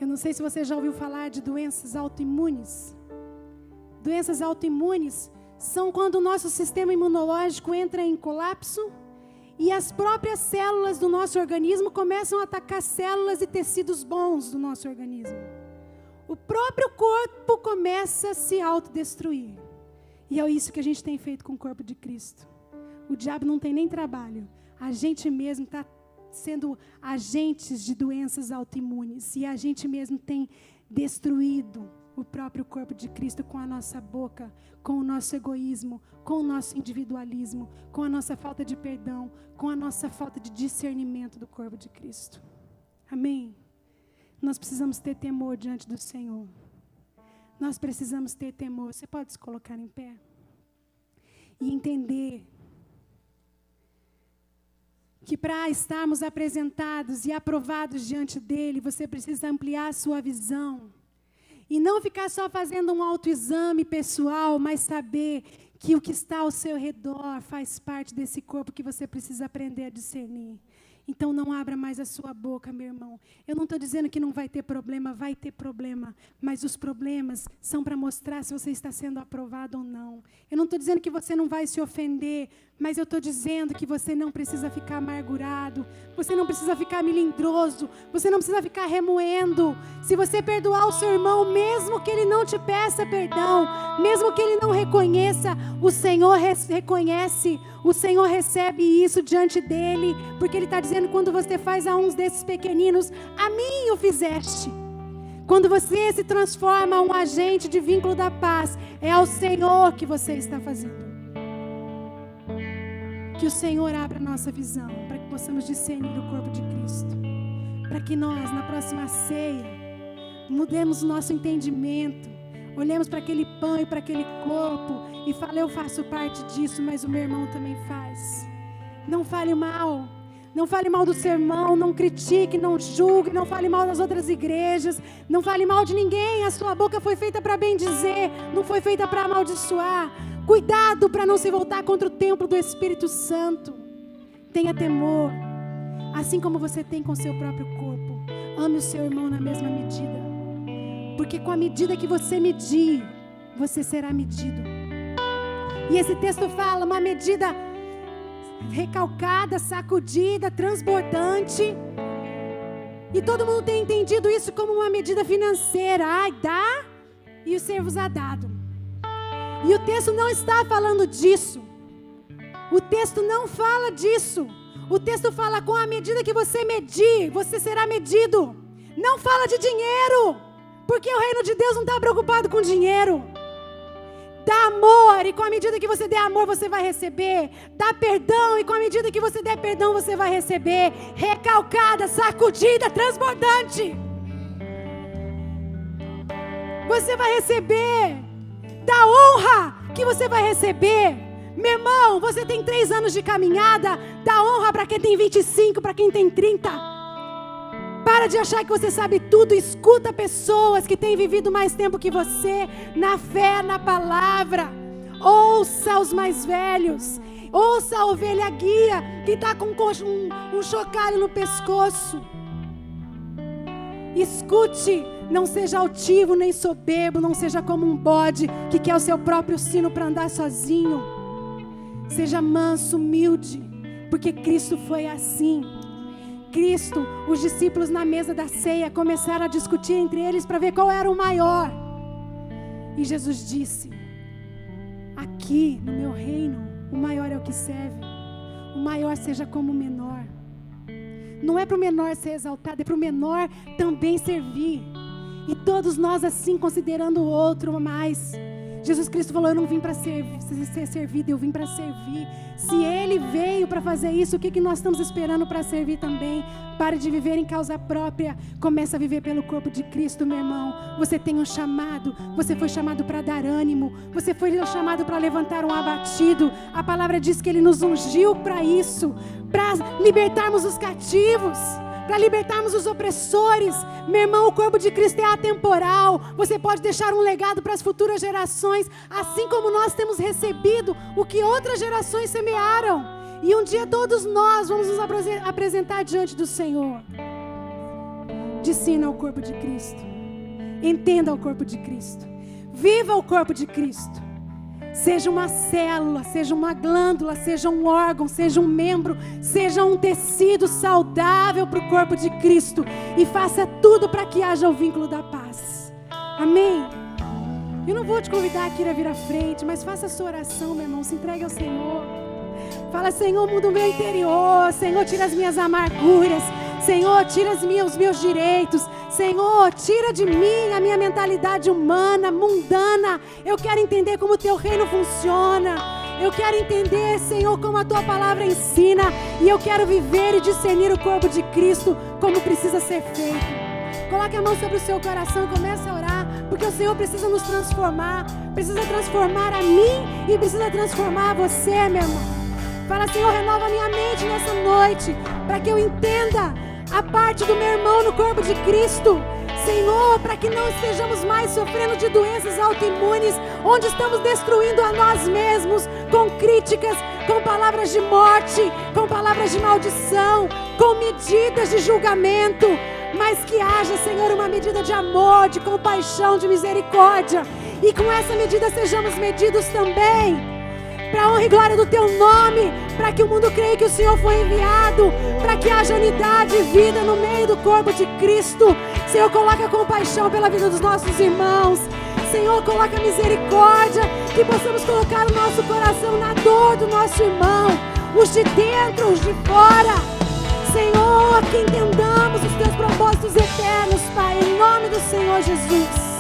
Eu não sei se você já ouviu falar de doenças autoimunes. Doenças autoimunes são quando o nosso sistema imunológico entra em colapso, e as próprias células do nosso organismo começam a atacar células e tecidos bons do nosso organismo. O próprio corpo começa a se autodestruir. E é isso que a gente tem feito com o corpo de Cristo. O diabo não tem nem trabalho. A gente mesmo está sendo agentes de doenças autoimunes. E a gente mesmo tem destruído o próprio corpo de Cristo com a nossa boca, com o nosso egoísmo, com o nosso individualismo, com a nossa falta de perdão, com a nossa falta de discernimento do corpo de Cristo. Amém? Nós precisamos ter temor diante do Senhor. Nós precisamos ter temor. Você pode se colocar em pé? E entender que para estarmos apresentados e aprovados diante dEle, você precisa ampliar a sua visão. E não ficar só fazendo um autoexame pessoal, mas saber que o que está ao seu redor faz parte desse corpo que você precisa aprender a discernir. Então não abra mais a sua boca, meu irmão. Eu não estou dizendo que não vai ter problema, vai ter problema. Mas os problemas são para mostrar se você está sendo aprovado ou não. Eu não estou dizendo que você não vai se ofender, mas eu estou dizendo que você não precisa ficar amargurado, você não precisa ficar melindroso, você não precisa ficar remoendo. Se você perdoar o seu irmão, mesmo que ele não te peça perdão, mesmo que ele não reconheça, o Senhor reconhece, o Senhor recebe isso diante dele, porque ele está dizendo: quando você faz a uns desses pequeninos, a mim o fizeste. Quando você se transforma um agente de vínculo da paz, é ao Senhor que você está fazendo. Que o Senhor abra a nossa visão, para que possamos discernir o corpo de Cristo. Para que nós, na próxima ceia, mudemos o nosso entendimento, olhemos para aquele pão e para aquele corpo e falemos: eu faço parte disso, mas o meu irmão também faz. Não fale mal. Não fale mal do seu irmão, não critique, não julgue, não fale mal das outras igrejas, não fale mal de ninguém. A sua boca foi feita para bendizer, não foi feita para amaldiçoar. Cuidado para não se voltar contra o templo do Espírito Santo. Tenha temor, assim como você tem com o seu próprio corpo. Ame o seu irmão na mesma medida, porque com a medida que você medir, você será medido. E esse texto fala uma medida recalcada, sacudida, transbordante. E todo mundo tem entendido isso como uma medida financeira. Ai, dá e o ser-vos-á dado. E o texto não está falando disso. O texto não fala disso. O texto fala: com a medida que você medir, você será medido. Não fala de dinheiro, porque o reino de Deus não está preocupado com dinheiro. Dá amor, e com a medida que você der amor, você vai receber. Dá perdão, e com a medida que você der perdão, você vai receber. Recalcada, sacudida, transbordante. Você vai receber. Da honra que você vai receber. Meu irmão, você tem 3 anos de caminhada. Dá honra para quem tem 25, para quem tem 30. Para de achar que você sabe tudo. Escuta pessoas que têm vivido mais tempo que você, na fé, na palavra. Ouça os mais velhos. Ouça a ovelha guia que está com um chocalho no pescoço. Escute, não seja altivo nem soberbo, não seja como um bode que quer o seu próprio sino para andar sozinho. Seja manso, humilde, porque Cristo foi assim. Cristo, os discípulos na mesa da ceia começaram a discutir entre eles para ver qual era o maior. E Jesus disse: aqui no meu reino, o maior é o que serve. O maior seja como o menor. Não é para o menor ser exaltado, é para o menor também servir. E todos nós assim considerando o outro mais. Jesus Cristo falou: eu não vim para ser servido, eu vim para servir. Se Ele veio para fazer isso, o que nós estamos esperando para servir também? Pare de viver em causa própria, comece a viver pelo corpo de Cristo, meu irmão. Você tem um chamado, você foi chamado para dar ânimo, você foi chamado para levantar um abatido. A palavra diz que Ele nos ungiu para isso, para libertarmos os cativos, para libertarmos os opressores. Meu irmão, o corpo de Cristo é atemporal. Você pode deixar um legado para as futuras gerações, assim como nós temos recebido o que outras gerações semearam. E um dia todos nós vamos nos apresentar diante do Senhor. Discina o corpo de Cristo, entenda o corpo de Cristo, viva o corpo de Cristo. Seja uma célula, seja uma glândula, seja um órgão, seja um membro, seja um tecido saudável para o corpo de Cristo. E faça tudo para que haja o vínculo da paz. Amém? Eu não vou te convidar aqui a vir à frente, mas faça a sua oração, meu irmão. Se entregue ao Senhor. Fala: Senhor, muda o meu interior. Senhor, tira as minhas amarguras. Senhor, tira os meus direitos. Senhor, tira de mim a minha mentalidade humana, mundana. Eu quero entender como o Teu reino funciona. Eu quero entender, Senhor, como a Tua palavra ensina. E eu quero viver e discernir o corpo de Cristo como precisa ser feito. Coloque a mão sobre o seu coração e comece a orar, porque o Senhor precisa nos transformar. Precisa transformar a mim e precisa transformar a você, meu irmão. Fala: Senhor, renova minha mente nessa noite, para que eu entenda a parte do meu irmão no corpo de Cristo. Senhor, para que não estejamos mais sofrendo de doenças autoimunes, onde estamos destruindo a nós mesmos com críticas, com palavras de morte, com palavras de maldição, com medidas de julgamento, mas que haja, Senhor, uma medida de amor, de compaixão, de misericórdia, e com essa medida sejamos medidos também para a honra e glória do Teu nome, para que o mundo creia que o Senhor foi enviado, para que haja unidade e vida no meio do corpo de Cristo. Senhor, coloca compaixão pela vida dos nossos irmãos. Senhor, coloca misericórdia, que possamos colocar o nosso coração na dor do nosso irmão, os de dentro, os de fora. Senhor, que entendamos os Teus propósitos eternos, Pai, em nome do Senhor Jesus.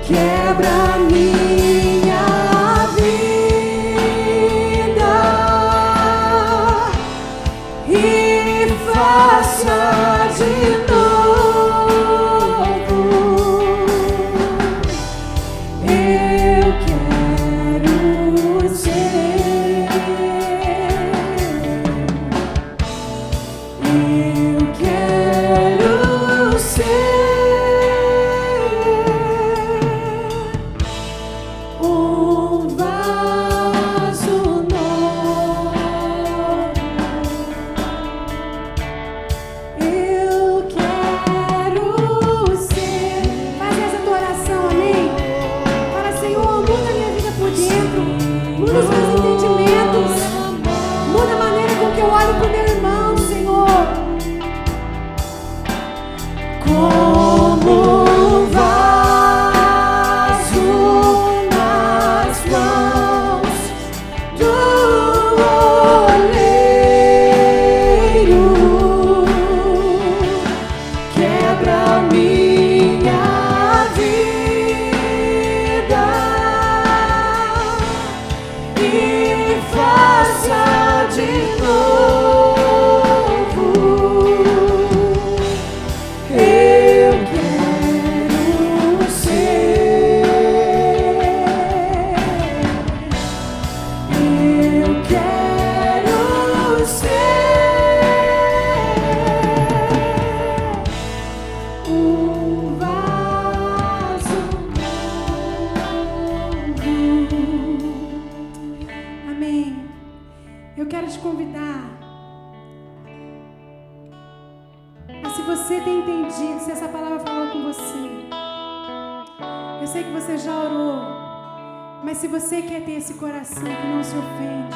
Quebra minha vida. Eu quero te convidar. Mas se você tem entendido, se essa palavra falou com você, eu sei que você já orou, mas se você quer ter esse coração que não se ofende,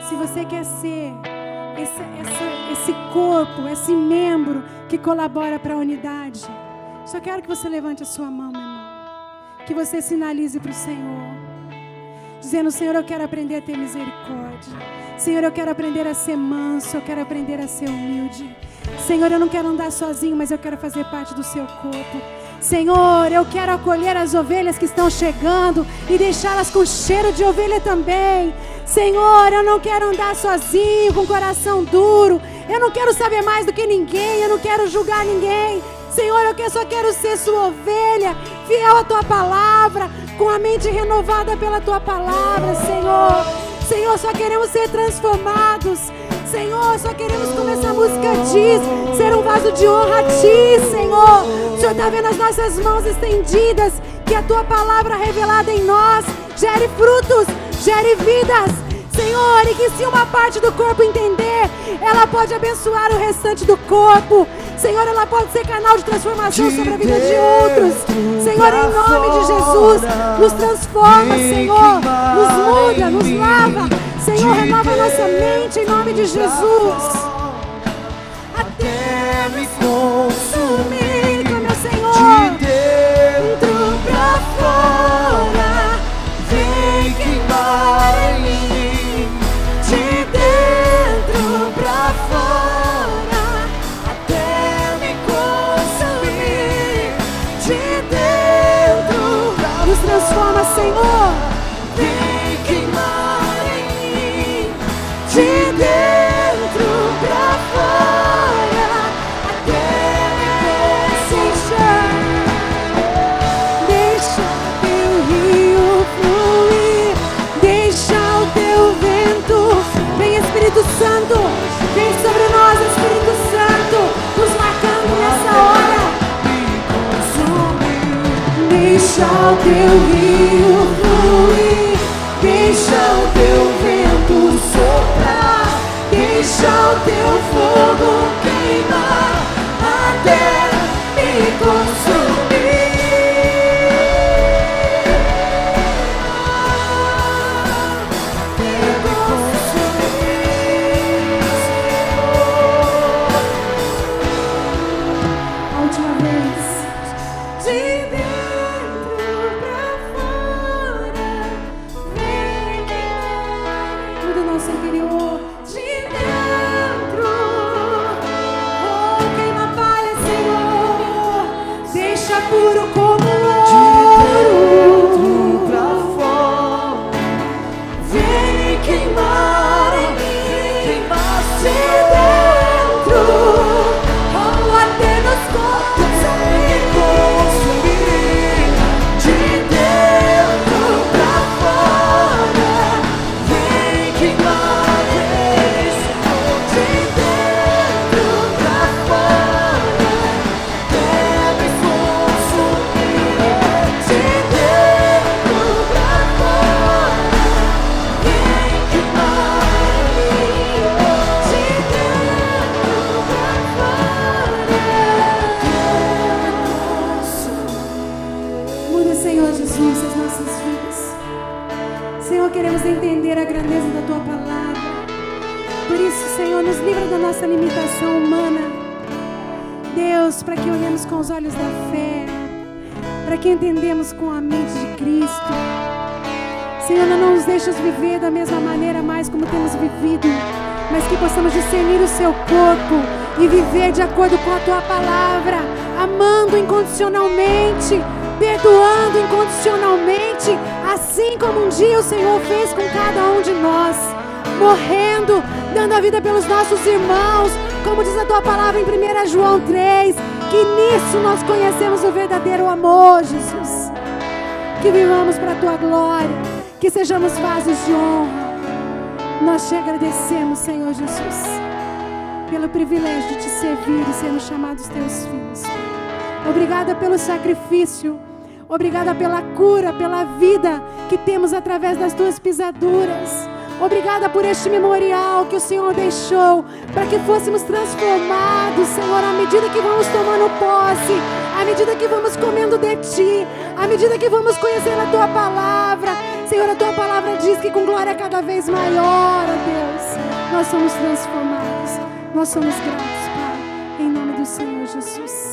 se você quer ser esse corpo, esse membro que colabora para a unidade, só quero que você levante a sua mão, meu irmão, que você sinalize para o Senhor, dizendo: Senhor, eu quero aprender a ter misericórdia. Senhor, eu quero aprender a ser manso, eu quero aprender a ser humilde. Senhor, eu não quero andar sozinho, mas eu quero fazer parte do seu corpo. Senhor, eu quero acolher as ovelhas que estão chegando e deixá-las com cheiro de ovelha também. Senhor, eu não quero andar sozinho, com o coração duro. Eu não quero saber mais do que ninguém, eu não quero julgar ninguém. Senhor, eu só quero ser sua ovelha, fiel à tua palavra, com a mente renovada pela tua palavra, Senhor. Senhor, só queremos ser transformados. Senhor, só queremos, como essa música diz, ser um vaso de honra a ti, Senhor. O Senhor está vendo as nossas mãos estendidas, que a tua palavra revelada em nós gere frutos, gere vidas, Senhor, e que se uma parte do corpo entender, ela pode abençoar o restante do corpo. Senhor, ela pode ser canal de transformação sobre a vida de outros. Senhor, em nome de Jesus, nos transforma, Senhor, nos muda, nos lava. Senhor, renova a nossa mente em nome de Jesus. Até me consumir, meu Senhor, de dentro pra fora, vem queimar em mim, de dentro pra fora, até me consumir, de dentro pra fora. Nos transforma, Senhor. Vem queimar em mim, de dentro pra fora, até me encher. Deixa teu rio fluir, deixa o teu vento. Vem, Espírito Santo, vem sobre nós, Espírito Santo, nos marcando nessa hora. Deixa o teu rio fluir, deixa o teu vento soprar, deixa o teu fogo queimar até me consumir. Até me consumir. A última vez. De dentro pra fora, vem queimar. Muda o nosso interior. De dentro, Oh, queima a palha, Senhor. Deixa puro como ouro. pra fora, vem queimar em mim, queimar de dentro, oh, até nos corpos me consumir, de dentro pra fora, vem queimar em mim, de dentro pra fora, até me consumir, de dentro pra fora, vem queimar em mim, de dentro pra fora. Muda, Senhor Jesus, as nossas vidas. Senhor, queremos entender a grandeza da tua palavra. Por isso, Senhor, nos livra da nossa limitação humana. Deus, para que olhemos com os olhos da fé, para que entendemos com a mente de Cristo. Senhor, não nos deixes viver da mesma maneira mais como temos vivido, mas que possamos discernir o seu corpo e viver de acordo com a tua palavra, amando incondicionalmente, perdoando incondicionalmente, assim como um dia o Senhor fez com cada um de nós, morrendo, dando a vida pelos nossos irmãos, como diz a tua palavra em 1 João 3, que nisso nós conhecemos o verdadeiro amor, Jesus. Que vivamos para a tua glória, que sejamos vasos de honra. Nós te agradecemos, Senhor Jesus, pelo privilégio de te servir e sermos chamados teus filhos. Obrigada pelo sacrifício, obrigada pela cura, pela vida que temos através das tuas pisaduras. Obrigada por este memorial que o Senhor deixou, para que fôssemos transformados, Senhor, à medida que vamos tomando posse, à medida que vamos comendo de Ti, à medida que vamos conhecendo a Tua palavra. Senhor, a Tua palavra diz que com glória cada vez maior, ó Deus, nós somos transformados. Nós somos gratos, Pai, em nome do Senhor Jesus.